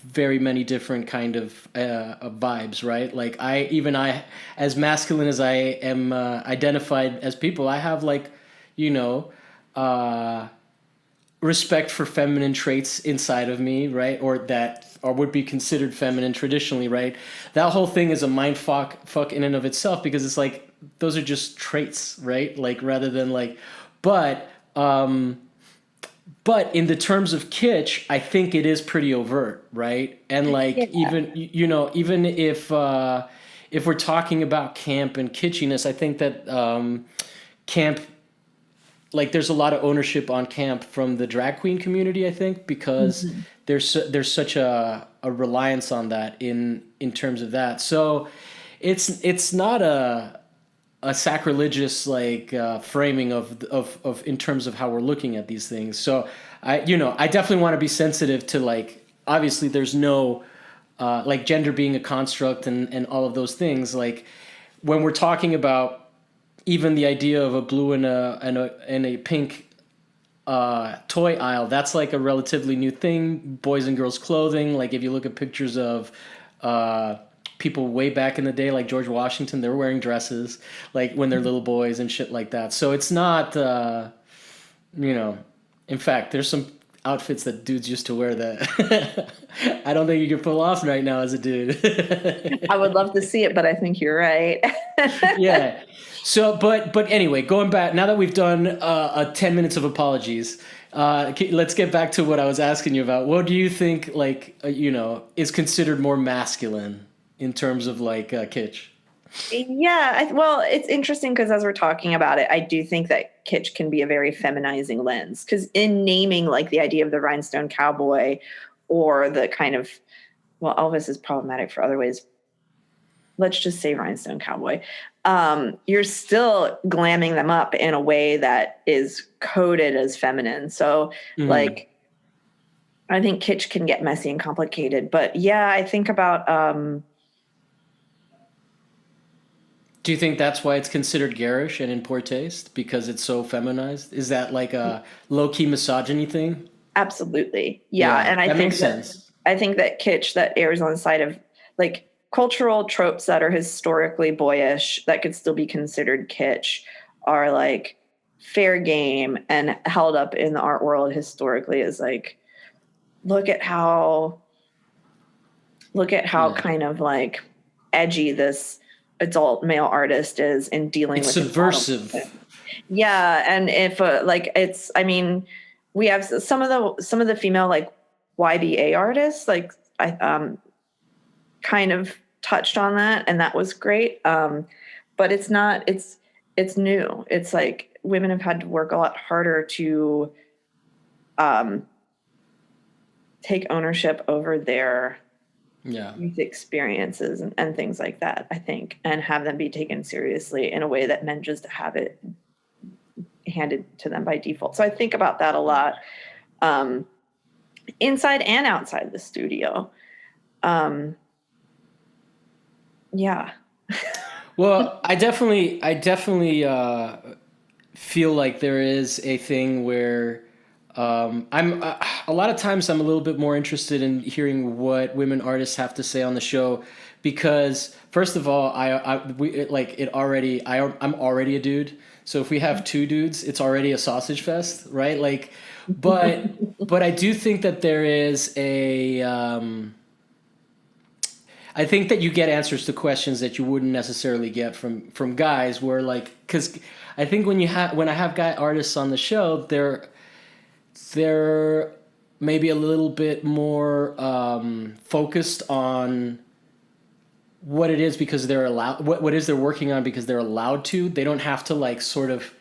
very many different kind of vibes, right? Like I, as masculine as I am identified as people, I have like, you know, uh, respect for feminine traits inside of me, right? Or would be considered feminine traditionally, right? That whole thing is a fuck in and of itself, because it's like those are just traits, right? Like rather than like, but but in the terms of kitsch, I think it is pretty overt, right? And yeah, like even if we're talking about camp and kitschiness, I think that camp, like there's a lot of ownership on camp from the drag queen community, I think, because mhm. there's such a reliance on that in terms of that. So it's not a sacrilegious like framing of in terms of how we're looking at these things. So I definitely want to be sensitive to, like, obviously there's no like gender being a construct and all of those things. Like when we're talking about even the idea of a blue and a pink toy aisle, that's like a relatively new thing. Boys and girls clothing. Like if you look at pictures of uh, people way back in the day, like George Washington, they were wearing dresses, like when they're little boys and shit like that. So it's not, you know. In fact, there's some outfits that dudes used to wear that I don't think you can pull off right now as a I dude. would love to see it, but I think you're right. Yeah. So, but anyway, going back now that we've done 10 minutes of apologies, let's get back to what I was asking you about. What do you think, like, is considered more masculine in terms of like kitsch? Yeah, well, it's interesting because as we're talking about it, I do think that kitsch can be a very feminizing lens. Because in naming like the idea of the rhinestone cowboy or the kind of, well, Elvis is problematic for other ways. Let's just say rhinestone cowboy. You're still glamming them up in a way that is coded as feminine. So, Hmm. like, I think kitsch can get messy and complicated. But yeah, I think about Do you think that's why it's considered garish and in poor taste, because it's so feminized? Is that like a low key misogyny thing? absolutely. Yeah. Yeah, And that makes sense. I think that kitsch that airs on the side of like cultural tropes that are historically boyish that could still be considered kitsch are like fair game and held up in the art world historically as like, look at how Yeah, kind of like edgy this adult male artist is in dealing it's with his bottom. subversive. Yeah. And if like it's, I mean, we have some of the female like YBA artists, like I kind of touched on that, and that was great. But it's not, it's new. It's like women have had to work a lot harder to um, take ownership over their Yeah. youth experiences and things like that, I think, and have them be taken seriously in a way that men just have it handed to them by default. So I think about that a lot, um, inside and outside the studio. Um, yeah. Well, I definitely feel like there is a thing where I'm a lot of times I'm a little bit more interested in hearing what women artists have to say on the show because first of all, I'm already a dude. So if we have two dudes, it's already a sausage fest, right? Like, but I do think that there is a I think that you get answers to questions that you wouldn't necessarily get from guys. Where like, because I think when I have guy artists on the show, they're maybe a little bit more focused on what it is because they're allowed. What is they're working on because they're allowed to. They don't have to like sort of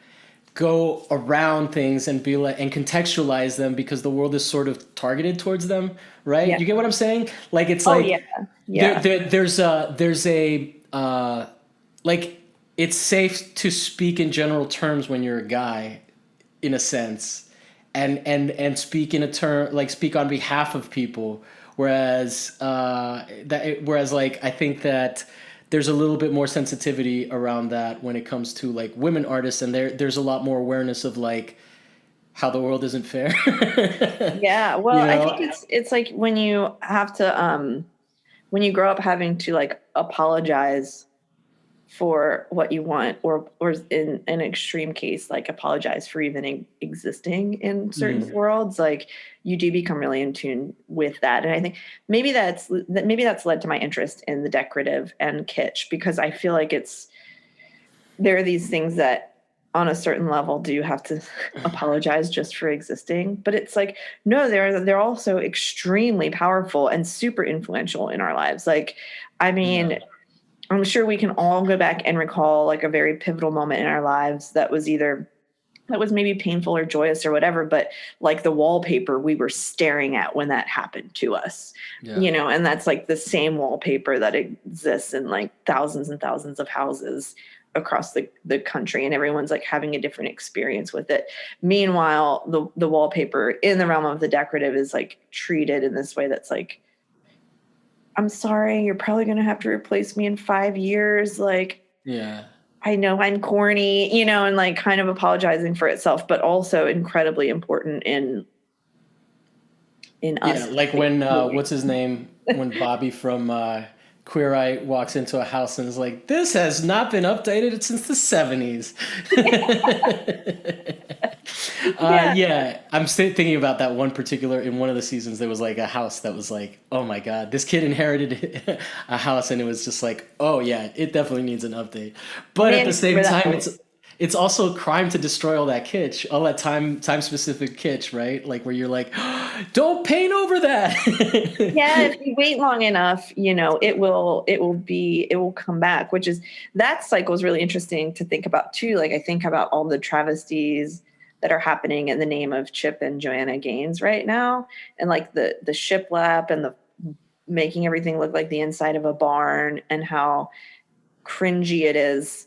go around things and be like and contextualize them because the world is sort of targeted towards them, right? Yeah. You get what I'm saying? Like it's Oh like yeah. Yeah. there's a like it's safe to speak in general terms when you're a guy in a sense and speak in a term like speak on behalf of people whereas like I think that there's a little bit more sensitivity around that when it comes to like women artists and there's a lot more awareness of like how the world isn't fair. Yeah. Well, You I think know? it's like when you have to when you grow up having to like apologize for what you want, or in an extreme case like apologize for even existing in certain Mhm. worlds, like you do become really in tune with that. And I think maybe that's led to my interest in the decorative and kitsch, because I feel like there are these things that on a certain level do you have to apologize just for existing, but it's like no, they're also extremely powerful and super influential in our lives. Like, I Yeah. mean, I'm sure we can all go back and recall like a very pivotal moment in our lives that was maybe painful or joyous or whatever, but like the wallpaper we were staring at when that happened to us, Yeah. and that's like the same wallpaper that exists in like thousands and thousands of houses across the country, and everyone's like having a different experience with it. Meanwhile, the wallpaper in the realm of the decorative is like treated in this way that's like, I'm sorry, you're probably going to have to replace me in 5 years. Like, Yeah. I know I'm corny, and like kind of apologizing for itself, but also incredibly important in Yeah, us. like Like, when moving. what's his name? When Bobby from Queer Eye walks into a house and is like, "This has not been updated since the '70s." Yeah. Yeah, I'm still thinking about that one particular in one of the seasons. There was like a house that was like, "Oh my god, this kid inherited a house," and it was just like, "Oh yeah, it definitely needs an update." But at Man, the same remember that time, house. it's also a crime to destroy all that kitsch, all that time specific kitsch, right? Like where you're like, don't paint over Yeah, if that. you wait long enough, it will come back, which is that cycle is really interesting to think about too. Like I think about all the travesties that are happening in the name of Chip and Joanna Gaines right now, and like the shiplap and the making everything look like the inside of a barn, and how cringy it is,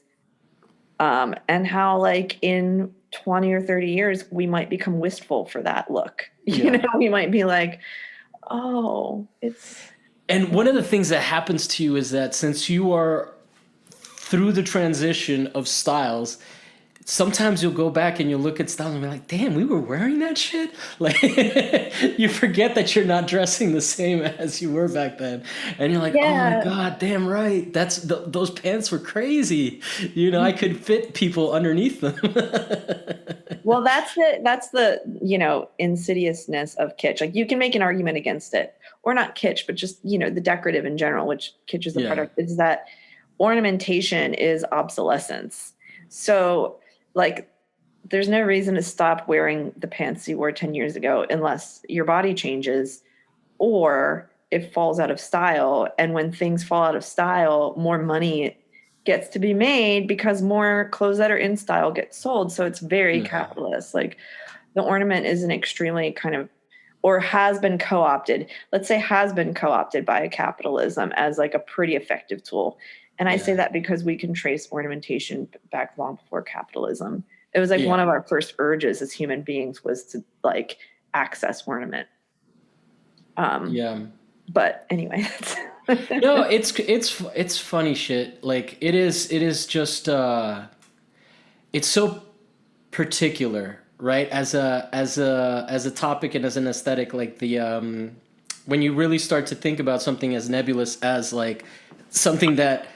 and how like in 20 or 30 years we might become wistful for that look. Yeah. We might be like, oh, it's And one of the things that happens to you is that since you are through the transition of styles, sometimes you'll go back and you'll look at styles and be like, damn, we were wearing that shit? Like, you forget that you're not dressing the same as you were back then. And you're like, oh my yeah. God, damn right. Those pants were crazy. I could fit people underneath them. Well, that's the insidiousness of kitsch. Like you can make an argument against it, or not kitsch, but just the decorative in general, which kitsch is a part Yeah. of, is that ornamentation is obsolescence. So, like there's no reason to stop wearing the pants you wore 10 years ago unless your body changes or it falls out of style. And when things fall out of style, more money gets to be made because more clothes that are in style get sold. So it's very Yeah. capitalist. Like the ornament is an extremely kind of, or has been co-opted, let's say has been co-opted by capitalism as like a pretty effective tool. And I say Yeah. that because we can trace ornamentation back long before capitalism. It was like one Yeah. of our first urges as human beings was to like access ornament. Yeah. But anyway, No, it's funny shit. Like it is just it's so particular, right? As a topic and as an aesthetic, like the when you really start to think about something as nebulous as like something that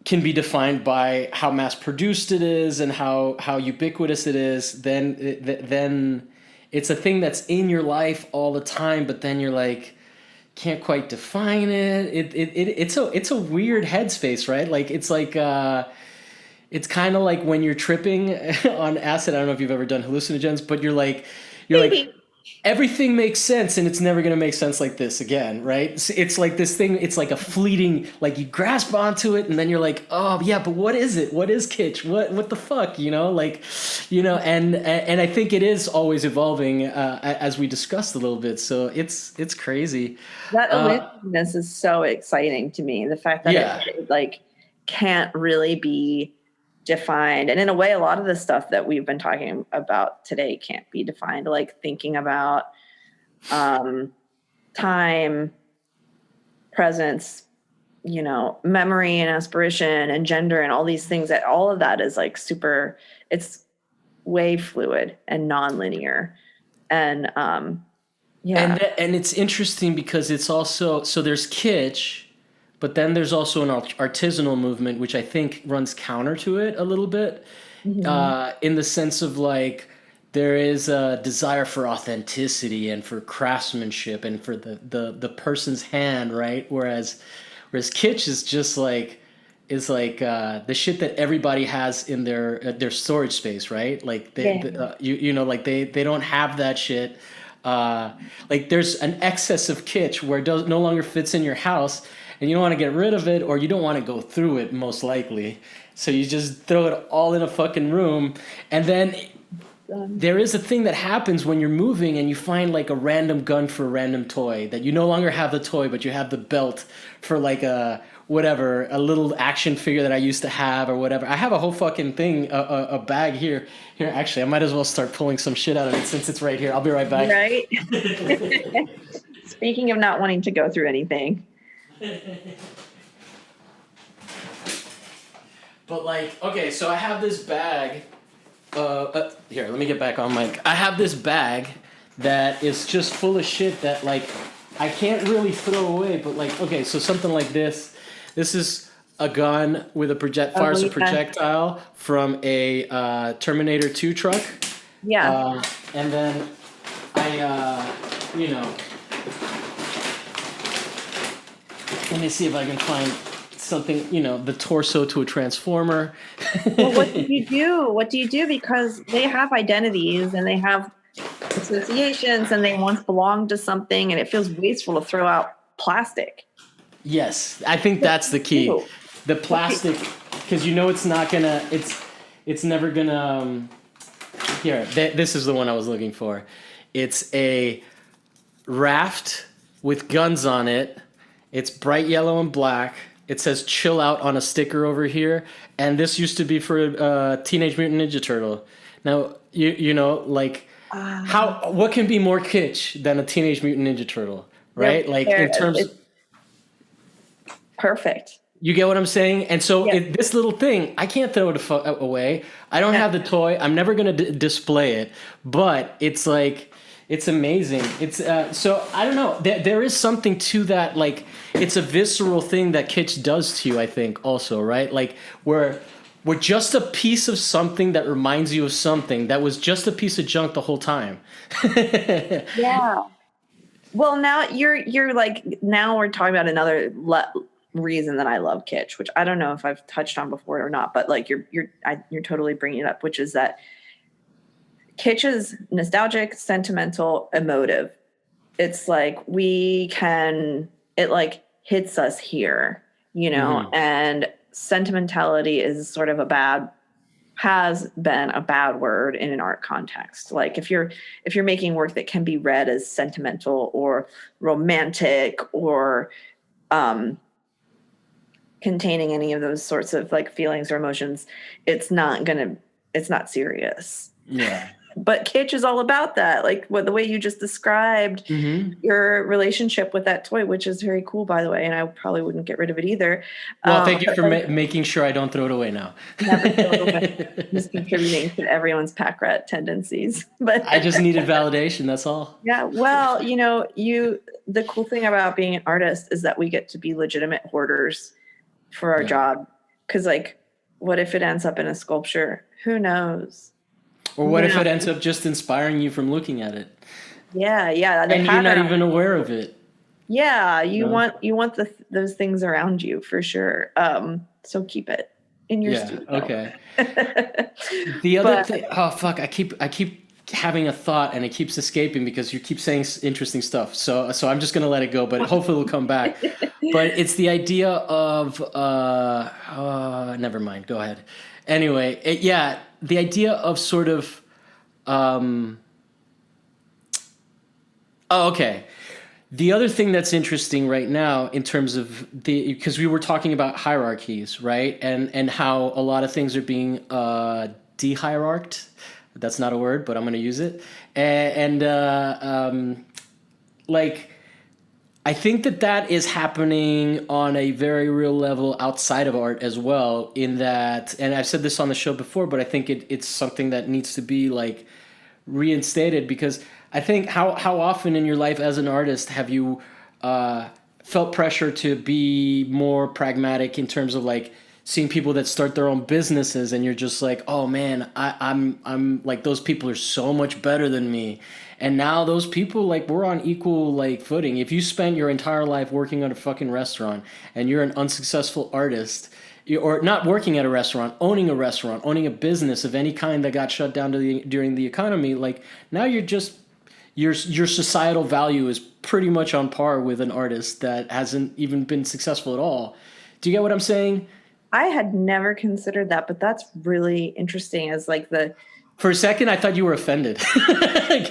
can be defined by how mass produced it is and how ubiquitous it is, then it's a thing that's in your life all the time, but then you're like can't quite define it. It's a weird headspace, right? Like it's like it's kind of like when you're tripping on acid. I don't know if you've ever done hallucinogens, but you're like maybe. everything makes sense and it's never going to make sense like this again, right? It's like this thing, it's like a fleeting, like you grasp onto it and then you're like, oh yeah, but what is it? What is kitsch? What the fuck, like, and I think it is always evolving, as we discussed a little bit. So it's crazy. That uh elusiveness is so exciting to me. The fact that yeah. it like can't really be defined. And in a way, a lot of the stuff that we've been talking about today can't be defined. Like thinking about um, time, presence, memory and aspiration and gender and all these things, that all of that is like super, it's way fluid and non-linear. And yeah. And it's interesting because it's also, so there's kitsch, but then there's also an artisanal movement, which I think runs counter to it a little bit, Mhm. in the sense of like there is a desire for authenticity and for craftsmanship and for the person's hand, right? Whereas kitsch is just like the shit that everybody has in their storage space, right? Like Yeah. like they don't have that shit. Like there's an excess of kitsch where it no longer fits in your house, and you don't want to get rid of it, or you don't want to go through it, most likely. So you just throw it all in a fucking room, and then there is a thing that happens when you're moving and you find like a random gun for a random toy, that you no longer have the toy but you have the belt for like a whatever, a little action figure that I used to have or whatever. I have a whole fucking thing, a bag here. Actually, I might as well start pulling some shit out of it since it's right here. I'll be right back. Right. Speaking of not wanting to go through anything. But like, okay, so I have this bag. Here, let me get back on mic. I have this bag that is just full of shit that like I can't really throw away. But like, okay, so something like this. This is a gun with a fires a Yeah. projectile from a Terminator 2 truck. Yeah. And then I, let me see if I can find something, the torso to a transformer. Well, what do you do? What do you do? Because they have identities and they have associations and they once belonged to something, and it feels wasteful to throw out plastic. Yes, I think that's the key. Ew. The plastic, because it's not gonna, it's never gonna. Here, this is the one I was looking for. It's a raft with guns on it. It's bright yellow and black. It says "chill out" on a sticker over here, and this used to be for Teenage Mutant Ninja Turtle. Now like what can be more kitsch than a Teenage Mutant Ninja Turtle, right? Like in terms. It's perfect. You get what I'm saying? And so Yes. this little thing, I can't throw it away. I don't have the toy. I'm never going to display it. But it's like, it's amazing. It's so I don't know. There is something to that. Like it's a visceral thing that kitsch does to you, I think, also, right? Like we're just a piece of something that reminds you of something that was just a piece of junk the whole time. Yeah. Well, now you're like, now we're talking about another reason that I love kitsch, which I don't know if I've touched on before or not, but like you're totally bringing it up, which is that Kitsch is nostalgic, sentimental, emotive. It's like it like hits us here, and sentimentality is sort of has been a bad word in an art context. Like if you're making work that can be read as sentimental or romantic or um, containing any of those sorts of like feelings or emotions, it's not serious. Yeah. But Kitsch is all about that. Like the way you just described Hmm. your relationship with that toy, which is very cool, by the way. And I probably wouldn't get rid of it either. Well, thank you But for like, making sure I don't throw it away now. never throw it away. Just contributing to everyone's pack rat tendencies. But I just needed validation. That's all. yeah, well, the cool thing about being an artist is that we get to be legitimate hoarders for our Yeah. job. Because, like, what if it ends up in a sculpture? Who knows? Or what if it ends up just inspiring you from looking at it, Yeah. The and you're not pattern. even aware of it? Yeah, You know? you want those things around you for sure. So keep it in your Yeah. studio. Okay. The other But thing, oh fuck, I keep having a thought and it keeps escaping because you keep saying interesting stuff. So I'm just gonna let it go, but hopefully it'll come back. But it's the idea of never mind. Go ahead. Anyway, yeah, the idea of sort of um, oh, okay. The other thing that's interesting right now in terms of because we were talking about hierarchies, right? And how a lot of things are being de-hierarched. That's not a word, but I'm going to use it. And like, I think that is happening on a very real level outside of art as well. In that, and I've said this on the show before, but I think it's something that needs to be like reinstated because I think how often in your life as an artist have you felt pressure to be more pragmatic in terms of like seeing people that start their own businesses and you're just like, oh man, I'm like those people are so much better than me. And now those people like we're on equal like footing. If you spent your entire life working at a fucking restaurant and you're an unsuccessful artist, or not working at a restaurant, owning a business of any kind that got shut down during the economy, like now you're just your societal value is pretty much on par with an artist that hasn't even been successful at all. Do you get what I'm saying? I had never considered that, but that's really interesting as like the For a second, I thought you were offended.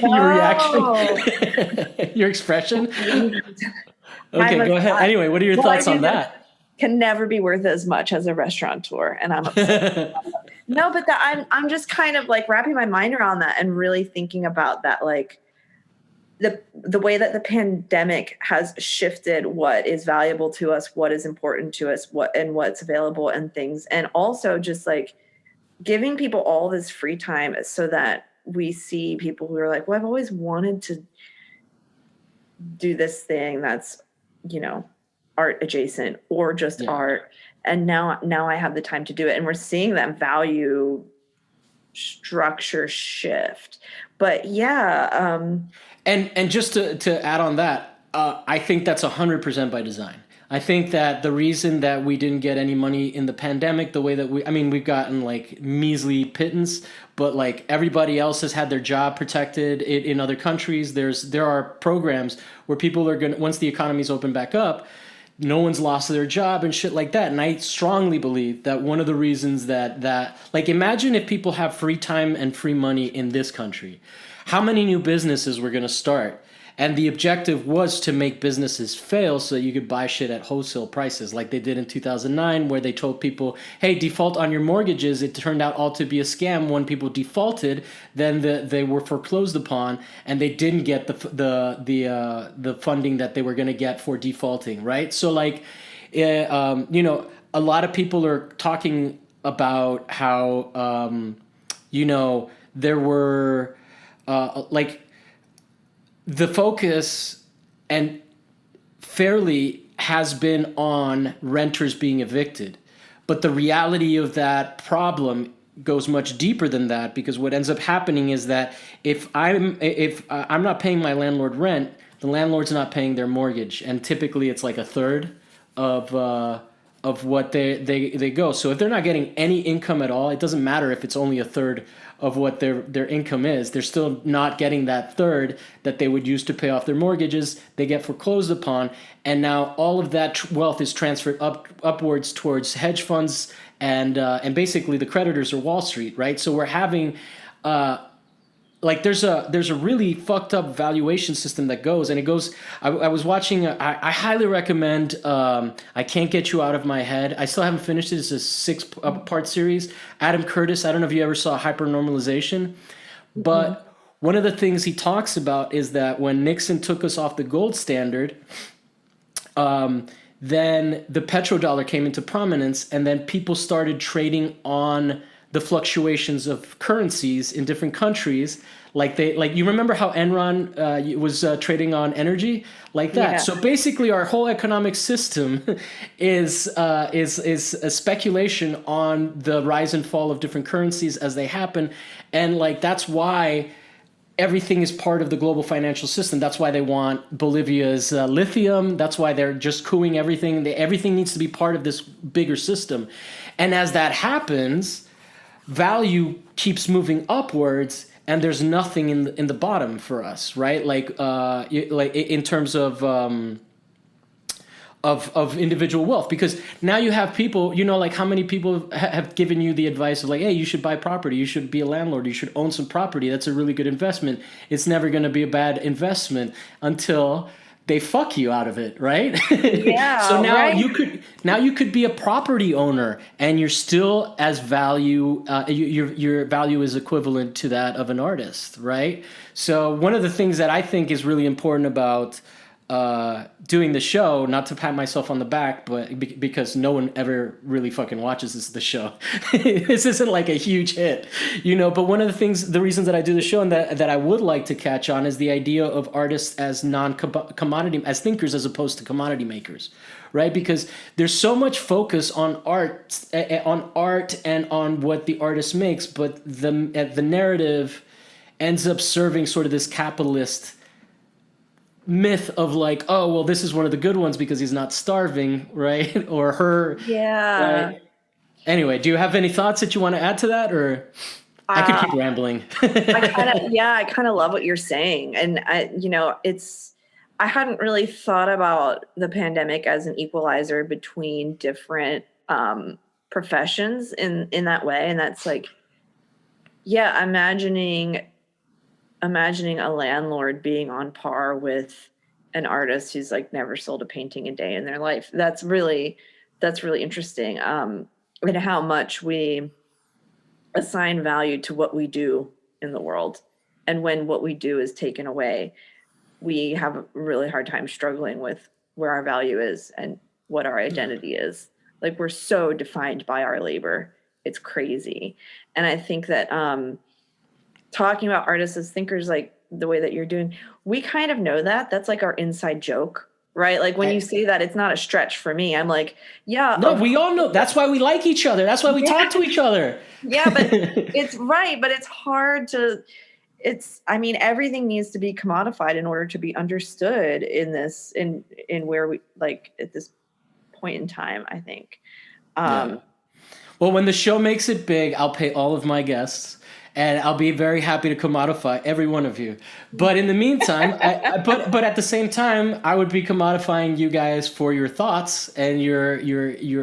Your reaction, oh your expression. I'm Okay, a go ahead. Anyway, what are your well, I thoughts do on this that? can never be worth as much as a restaurateur, and I'm upset. No, but that I'm just kind of like wrapping my mind around that and really thinking about that, like the way that the pandemic has shifted what is valuable to us, what is important to us, what's available and things, and also just like giving people all this free time so that we see people who are like, well, I've always wanted to do this thing that's, you know, art adjacent or just Yeah. art. And now I have the time to do it. And we're seeing that value structure shift. But yeah, And just to add on that, I think that's 100% by design. I think that the reason that we didn't get any money in the pandemic, the way that I mean, we've gotten like measly pittance, but like everybody else has had their job protected in other countries. There are programs where people are gonna once the economy's open back up, no one's lost their job and shit like that. And I strongly believe that one of the reasons that like imagine if people have free time and free money in this country, how many new businesses were going to start? And the objective was to make businesses fail so that you could buy shit at wholesale prices like they did in 2009 where they told people, hey, default on your mortgages. It turned out all to be a scam. When people defaulted, then they were foreclosed upon and they didn't get the funding that they were going to get for defaulting, right? So like, a lot of people are talking about how, there were like the focus and fairly has been on renters being evicted. But the reality of that problem goes much deeper than that because what ends up happening is that if I'm not paying my landlord rent, the landlord's not paying their mortgage, and typically it's like a third of of what they go. So if they're not getting any income at all, it doesn't matter if it's only a third of what their income is. They're still not getting that third that they would use to pay off their mortgages. They get foreclosed upon, and now all of that wealth is transferred upwards towards hedge funds and basically the creditors are Wall Street, right? So we're having like there's a really fucked up valuation system that goes, and it goes. I was watching. I highly recommend. I Can't Get You Out of My Head. I still haven't finished it. It's a six-part series. Adam Curtis. I don't know if you ever saw Hypernormalization, but one of the things he talks about is that when Nixon took us off the gold standard, then the petrodollar came into prominence, and then people started trading on the fluctuations of currencies in different countries. Like you remember how Enron was trading on energy like that. Yeah. So basically, our whole economic system is a speculation on the rise and fall of different currencies as they happen, and like that's why everything is part of the global financial system. That's why they want Bolivia's lithium. That's why they're just cooing everything. Everything needs to be part of this bigger system, and as that happens, value keeps moving upwards, and there's nothing in the bottom for us, right? Like in terms of individual wealth, because now you have people, like how many people have given you the advice of like, hey, you should buy property, you should be a landlord, you should own some property. That's a really good investment. It's never going to be a bad investment until they fuck you out of it, right? Yeah, So now right. you could be a property owner, and you're still as value. Your value is equivalent to that of an artist, right? So one of the things that I think is really important about doing the show, not to pat myself on the back, but because no one ever really fucking watches the show. This isn't like a huge hit, but one of the reasons that I do the show and that I would like to catch on is the idea of artists as non-commodity, as thinkers as opposed to commodity makers, right? Because there's so much focus on art and on what the artist makes, but the narrative ends up serving sort of this capitalist myth of like, oh, well, this is one of the good ones because he's not starving, right? Or her. Yeah. Right? Anyway, do you have any thoughts that you want to add to that, or I could keep rambling? I kind of love what you're saying. And I hadn't really thought about the pandemic as an equalizer between different professions in that way. And that's like, yeah, imagining a landlord being on par with an artist who's like never sold a painting a day in their life. That's really interesting. And how much we assign value to what we do in the world. And when what we do is taken away, we have a really hard time struggling with where our value is and what our identity is. Like, we're so defined by our labor. It's crazy. And I think that talking about artists as thinkers, like the way that you're doing, we kind of know that. That's like our inside joke, right? Like when you say that, it's not a stretch for me. I'm like, yeah. No, we all know. That's why we like each other. That's why we talk to each other. Yeah, but it's right. But it's hard to, everything needs to be commodified in order to be understood in this, in where we, like, at this point in time, I think. Yeah. Well, when the show makes it big, I'll pay all of my guests, and I'll be very happy to commodify every one of you. But in the meantime, but at the same time, I would be commodifying you guys for your thoughts and your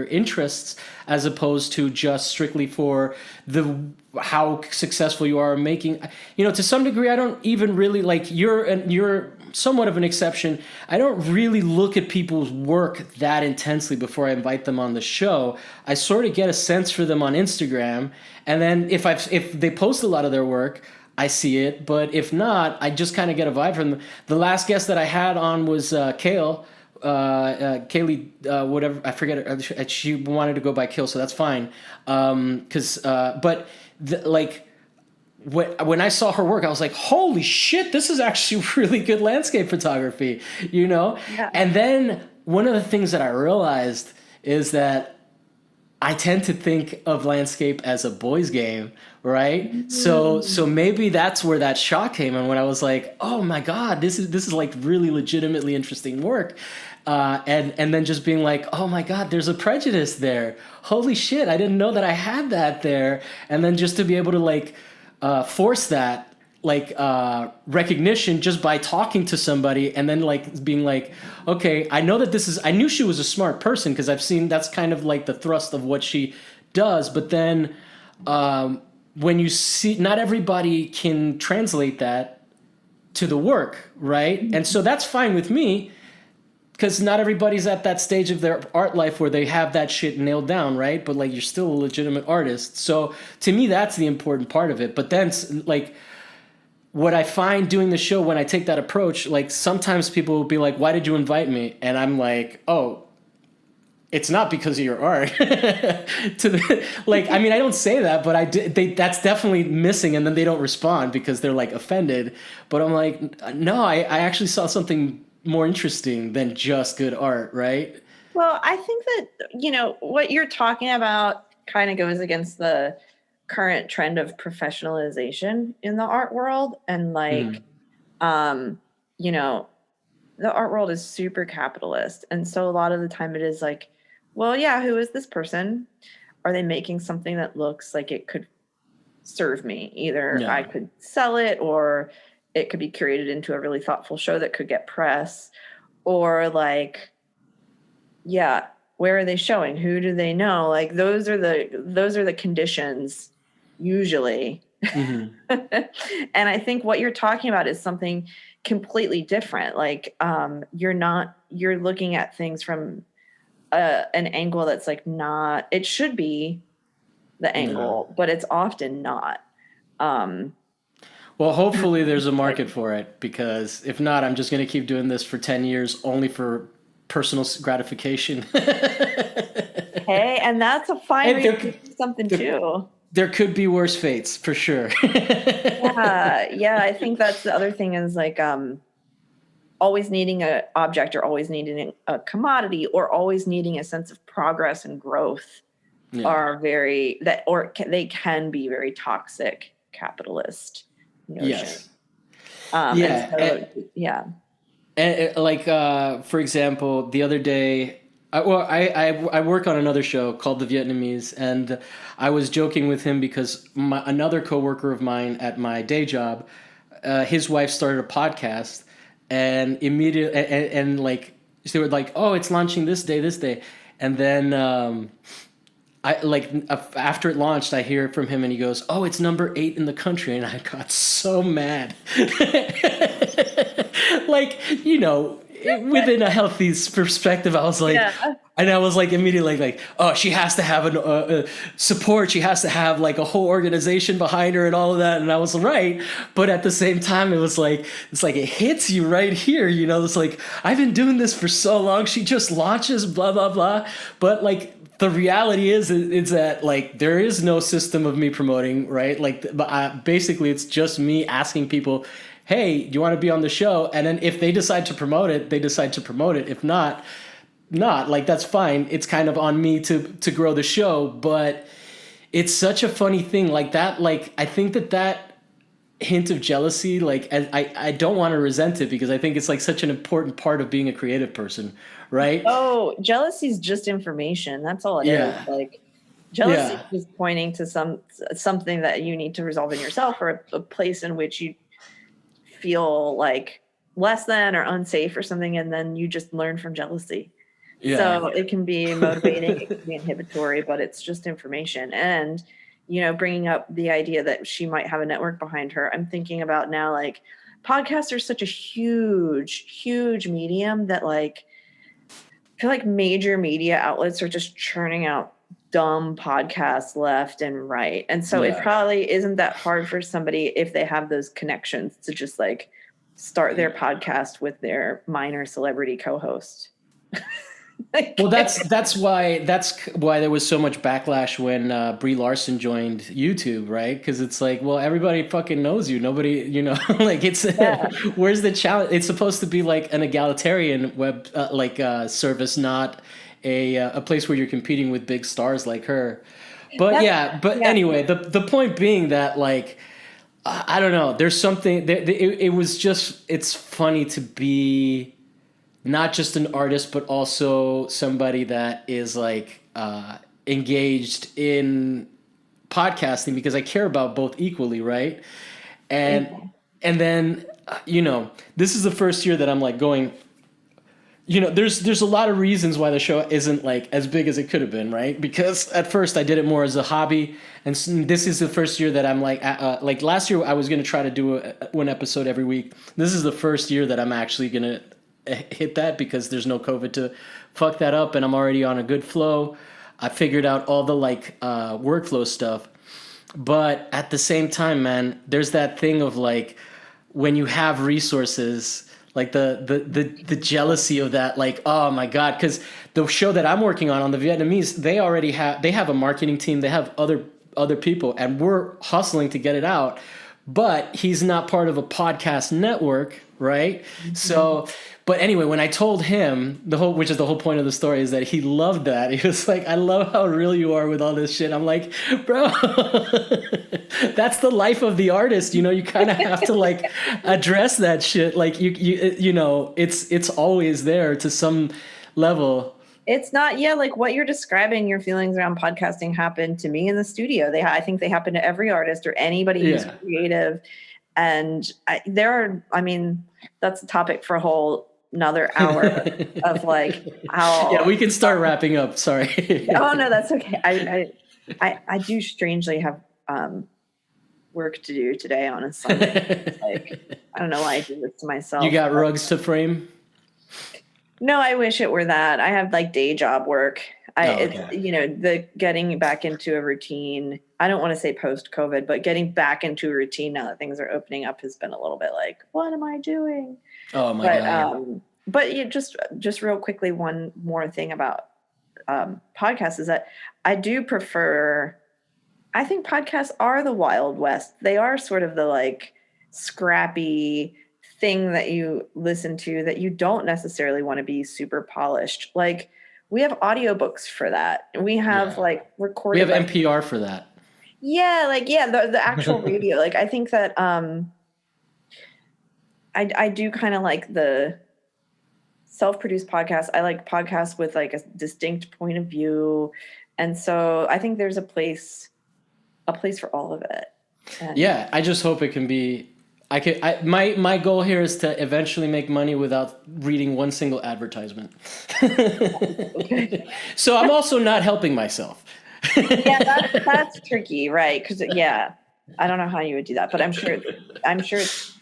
interests, as opposed to just strictly for how successful you are making. To some degree, I don't even really like you're somewhat of an exception. I don't really look at people's work that intensely before I invite them on the show. I sort of get a sense for them on Instagram, and then if they post a lot of their work, I see it. But if not, I just kind of get a vibe from them. The last guest that I had on was Kaylee, whatever, I forget her. She wanted to go by Kill, so that's fine. When I saw her work, I was like, holy shit, this is actually really good landscape photography, Yeah. And then one of the things that I realized is that I tend to think of landscape as a boys game, right? So maybe that's where that shock came in when I was like, oh my god, this is like really legitimately interesting work. And then just being like, oh my god, there's a prejudice there. Holy shit, I didn't know that I had that there. And then just to be able to like force that recognition just by talking to somebody, and then like being like, okay, I know that this is, I knew she was a smart person because I've seen that's kind of like the thrust of what she does. But then when you see, not everybody can translate that to the work, right? And so that's fine with me because not everybody's at that stage of their art life where they have that shit nailed down, right? But like, you're still a legitimate artist. So to me, that's the important part of it. But then like, what I find doing the show when I take that approach, like sometimes people will be like, why did you invite me? And I'm like, oh, it's not because of your art. Like, I mean, I don't say that, but that's definitely missing. And then they don't respond because they're like offended. But I'm like, no, I actually saw something more interesting than just good art, right? Well, I think that, what you're talking about kind of goes against the current trend of professionalization in the art world. And like, you know, the art world is super capitalist. And so a lot of the time it is like, well, yeah, who is this person? Are they making something that looks like it could serve me? Either Yeah. I could sell it, or it could be curated into a really thoughtful show that could get press, or like, yeah, where are they showing? Who do they know? Like those are the Mm-hmm. conditions usually. And I think what you're talking about is something completely different. Like you're looking at things from an angle that's like not, it should be the Yeah. angle, but it's often not. Um, Well, hopefully there's a like, market for it, because if not, I'm just going to keep doing this for 10 years only for personal gratification. hey, and that's a fine And reason to do something there, too. there could be worse fates for sure. Yeah, I think that's the other thing is like always needing an object, or always needing a commodity, or always needing a sense of progress and growth Yeah. are they can be very toxic capitalist notion. Yes. And Yeah. so yeah. And like for example, the other day, I work on another show called The Vietnamese, and I was joking with him because another coworker of mine at my day job, his wife started a podcast, and immediately and like they were like, oh, it's launching this day, and then I like after it launched, I hear from him and he goes, "Oh, it's number 8 in the country," and I got so mad. Like, within a healthy perspective, I was like, Yeah. and I was like immediately oh, she has to have support. She has to have like a whole organization behind her and all of that. And I was right, but at the same time, it's like it hits you right here. It's like, I've been doing this for so long. She just launches, blah blah blah. But like, the reality is that like there is no system of me promoting, right? Like, basically it's just me asking people, hey, do you want to be on the show? And then if they decide to promote it, they decide to promote it. If not, not like, that's fine. It's kind of on me to grow the show. But it's such a funny thing like that. Like, I think that hint of jealousy, like, I don't want to resent it, because I think it's like such an important part of being a creative person, right? Oh, jealousy is just information. That's all it is. Yeah. Like jealousy Yeah. is pointing to something that you need to resolve in yourself, or a place in which you feel like less than or unsafe or something, and then you just learn from jealousy. Yeah. So it can be motivating, it can be inhibitory, but it's just information. And bringing up the idea that she might have a network behind her, I'm thinking about now, like, podcasts are such a huge medium that, like, I feel like major media outlets are just churning out dumb podcasts left and right. And so it Yeah. probably isn't that hard for somebody, if they have those connections, to just like start their podcast with their minor celebrity co-host. Like, Well, that's why there was so much backlash when Brie Larson joined YouTube, right? Because it's like, well, everybody fucking knows you. Nobody, like, it's yeah. where's the challenge? It's supposed to be like an egalitarian web service, not a place where you're competing with big stars like her. But That's yeah, but yeah. anyway, the point being that like I don't know, there's something it was just it's funny to be not just an artist but also somebody that is like engaged in podcasting because I care about both equally, right? And and then this is the first year that I'm like going, there's a lot of reasons why the show isn't like as big as it could have been, right? Because at first I did it more as a hobby, and this is the first year that I'm like last year I was gonna try to do one episode every week. This is the first year that I'm actually gonna hit that because there's no COVID to fuck that up, and I'm already on a good flow. I figured out all the like workflow stuff, but at the same time, man, there's that thing of like when you have resources like the jealousy of that, like, oh my god, because the show that I'm working on the Vietnamese, they have a marketing team, they have other people, and we're hustling to get it out, but he's not part of a podcast network, right? So but anyway, when I told him which is the whole point of the story, is that he loved that. He was like, I love how real you are with all this shit. I'm like, bro, that's the life of the artist. You kind of have to like address that shit. Like it's always there to some level. It's not, yeah, like what you're describing, your feelings around podcasting happened to me in the studio. I think they happen to every artist or anybody who's creative. And I mean, that's a topic for a whole another hour of like how. Yeah, we can start wrapping up. Sorry. Oh no, that's okay. I do strangely have work to do today on a Sunday. Like, I don't know why I do this to myself. You got rugs to frame? No, I wish it were that. I have like day job work. Okay. It's, the getting back into a routine. I don't want to say post-COVID, but getting back into a routine now that things are opening up has been a little bit like, what am I doing? Oh my God. But just real quickly, one more thing about podcasts is that I think podcasts are the Wild West. They are sort of the like scrappy thing that you listen to that you don't necessarily want to be super polished. Like we have audiobooks for that. We have like recorded. We have NPR for that. Yeah, like the actual radio. Like I think that I do kind of like the self-produced podcasts. I like podcasts with like a distinct point of view. And so I think there's a place for all of it. And yeah, I just hope it can be. My goal here is to eventually make money without reading one single advertisement. So I'm also not helping myself. Yeah, that's tricky, right? Because I don't know how you would do that, but I'm sure it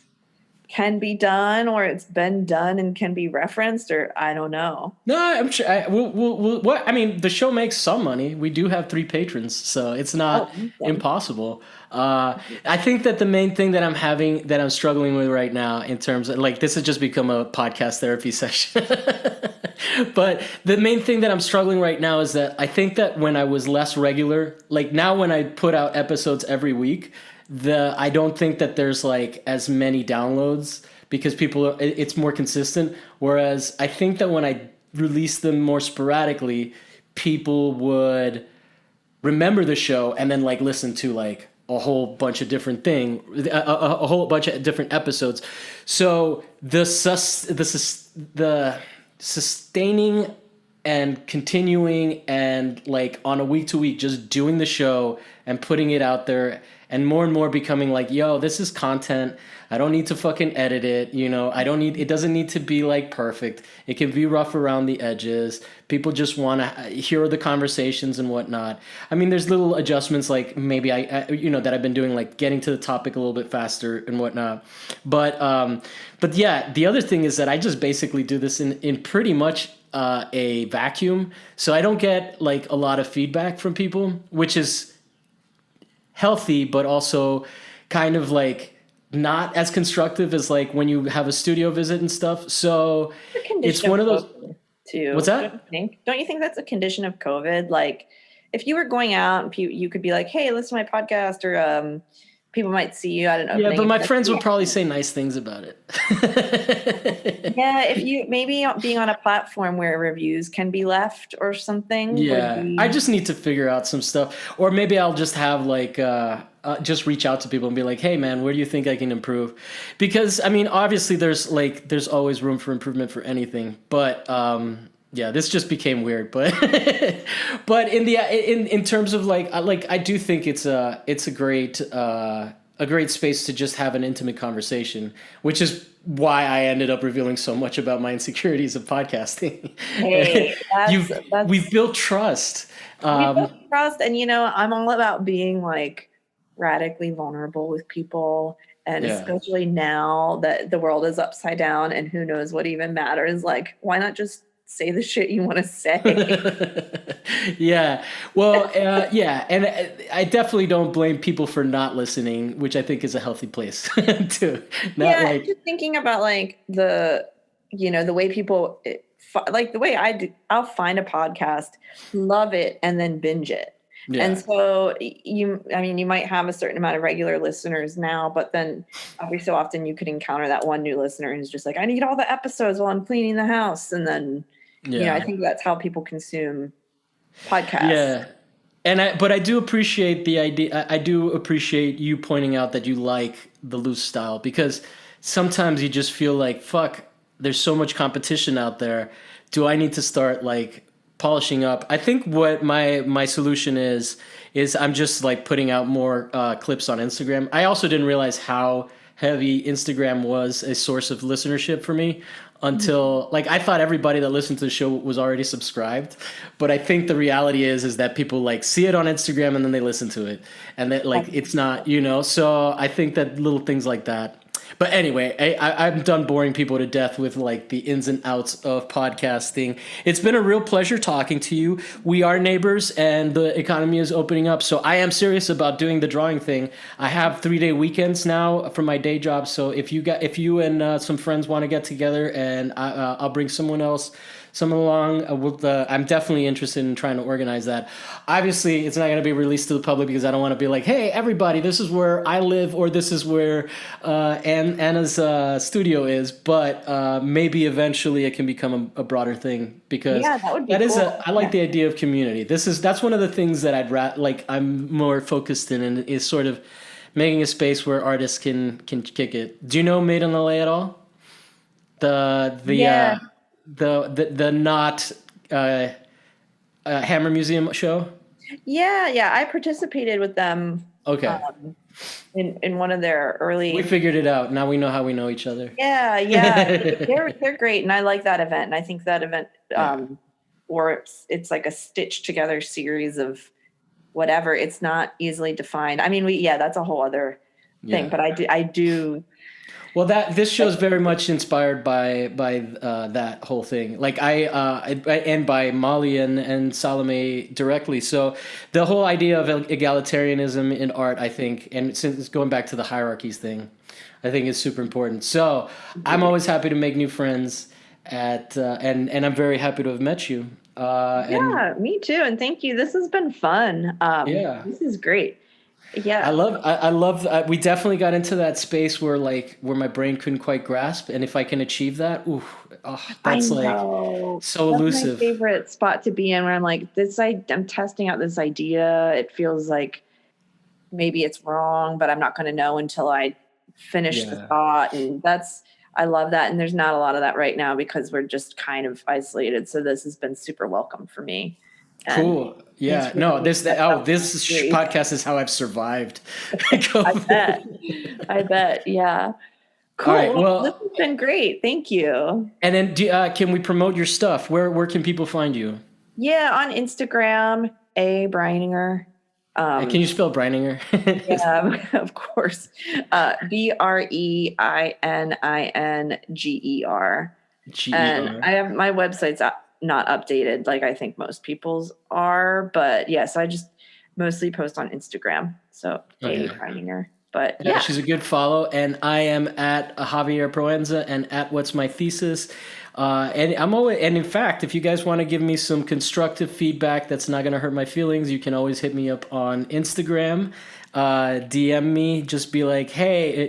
can be done, or it's been done and can be referenced, or I don't know. No, I'm sure. What I mean, the show makes some money. We do have 3 patrons, so it's not impossible. I think that the main thing that I'm struggling with right now, in terms of like, this has just become a podcast therapy session. But the main thing that I'm struggling right now is that I think that when I was less regular, like now when I put out episodes every week, I don't think that there's like as many downloads because it's more consistent. Whereas I think that when I release them more sporadically, people would remember the show and then like listen to like a whole bunch of different a whole bunch of different episodes. So the sustaining and continuing and like on a week to week, just doing the show and putting it out there and more becoming like, yo, this is content. I don't need to fucking edit it. It doesn't need to be like perfect. It can be rough around the edges. People just want to hear the conversations and whatnot. I mean, there's little adjustments like maybe that I've been doing, like getting to the topic a little bit faster and whatnot. But yeah, the other thing is that I just basically do this in pretty much a vacuum. So I don't get like a lot of feedback from people, which is healthy, but also kind of like not as constructive as like when you have a studio visit and stuff. So it's one of those too. What's that? Don't you think that's a condition of COVID? Like if you were going out and you could be like, hey, listen to my podcast, or people might see you at an Yeah, opening but and be my like, friends yeah. would probably say nice things about it. Yeah, if you maybe being on a platform where reviews can be left or something would Yeah, I be. just need to figure out some stuff, or maybe I'll just have like just reach out to people and be like, "Hey, man, where do you think I can improve?" Because I mean, obviously, there's always room for improvement for anything, but yeah, this just became weird. But but in terms of like I do think it's a great space to just have an intimate conversation, which is why I ended up revealing so much about my insecurities of podcasting. Hey, We've that's built trust. we both Um, trust, and I'm all about being like radically vulnerable with people, and yeah. especially now that the world is upside down and who knows what even matters. Like, why not just say the shit you want to say? Yeah. Well, yeah, and I definitely don't blame people for not listening, which I think is a healthy place too. Not Yeah, and like, just thinking about like the way people like the way I do. I'll find a podcast, love it, and then binge it. And yeah. so I mean, you might have a certain amount of regular listeners now, but then every so often you could encounter that one new listener who's just like, I need all the episodes while I'm cleaning the house. And then, I Yeah. think that's how people consume podcasts. Yeah. But I do appreciate the idea. I do appreciate you pointing out that you like the loose style, because sometimes you just feel like, fuck, there's so much competition out there. Do I need to start like polishing up? I think what my solution is I'm just like putting out more clips on Instagram. I also didn't realize how heavy Instagram was a source of listenership for me until like I thought everybody that listened to the show was already subscribed, but I think the reality is that people like see it on Instagram and then they listen to it, and that like it's not, so I think that little things like that. But anyway, I'm done boring people to death with like the ins and outs of podcasting. It's been a real pleasure talking to you. We are neighbors, and the economy is opening up. So I am serious about doing the drawing thing. I have 3-day weekends now from my day job. So if you and some friends want to get together, and I'll bring someone along. I'm definitely interested in trying to organize that. Obviously, it's not going to be released to the public because I don't want to be like, hey, everybody, this is where I live, or this is where Anna's studio is. But maybe eventually it can become a broader thing, because Yeah, that would be cool. I like Yeah. the idea of community. That's one of the things that I'm more focused in, and is sort of making a space where artists can kick it. Do you know Made in LA at all? The the Yeah. uh, the not uh, Hammer Museum show. Yeah, yeah. I participated with them Okay, um, in one of their we early. figured it out. Now we know how we know each other. Yeah, yeah. They're great, and I like that event. And I think that event, Yeah, or it's like a stitched together series of whatever. It's not easily defined. I mean, that's a whole other thing. yeah. But I do. Well, this show is very much inspired by that whole thing. Like and by Molly and Salome directly. So the whole idea of egalitarianism in art, I think, and since going back to the hierarchies thing, I think is super important. So I'm always happy to make new friends and I'm very happy to have met you. And Yeah, me too. And thank you. This has been fun. yeah. This is great. I Yeah. love I love we definitely got into that space where my brain couldn't quite grasp, and if I can achieve that, ooh, oh, I that's like know. so That's my elusive. favorite spot to be in, where I'm like, I'm testing out this idea. It feels like maybe it's wrong, but I'm not going to know until I finish the Yeah. thought. And I love that. And there's not a lot of that right now because we're just kind of isolated. So this has been super welcome for me. And Cool. thanks Yeah. for No, doing that stuff with this my series. podcast is how I've survived I bet. COVID. I bet. Yeah. All right. Cool. Well, this Well, has been great. Thank you. and then can we promote your stuff? Where can people find you? Yeah. On Instagram, A Breininger. Can you Um, spell Breininger? yeah, of course. Breininger. And GER. I have my website's not updated like I think most people's are, but yes, I just mostly post on Instagram. So A Okay. Breininger. But Yeah, yeah, she's a good follow, and I am at Javier Proenza and at What's My Thesis. And I'm always, and in fact, if you guys want to give me some constructive feedback that's not going to hurt my feelings, you can always hit me up on Instagram. DM me, just be like, hey,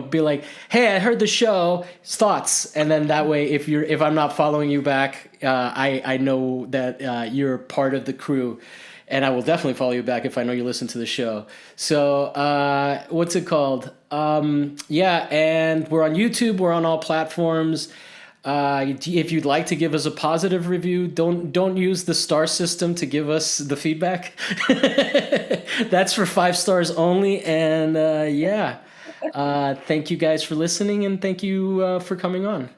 be like, hey, I heard the show, thoughts, and then that way, if I'm not following you back, I know that you're part of the crew, and I will definitely follow you back if I know you listen to the show. So, what's it called? Yeah, and we're on YouTube. We're on all platforms. If you'd like to give us a positive review, don't use the star system to give us the feedback. That's for 5 stars only. And yeah, thank you guys for listening, and thank you for coming on.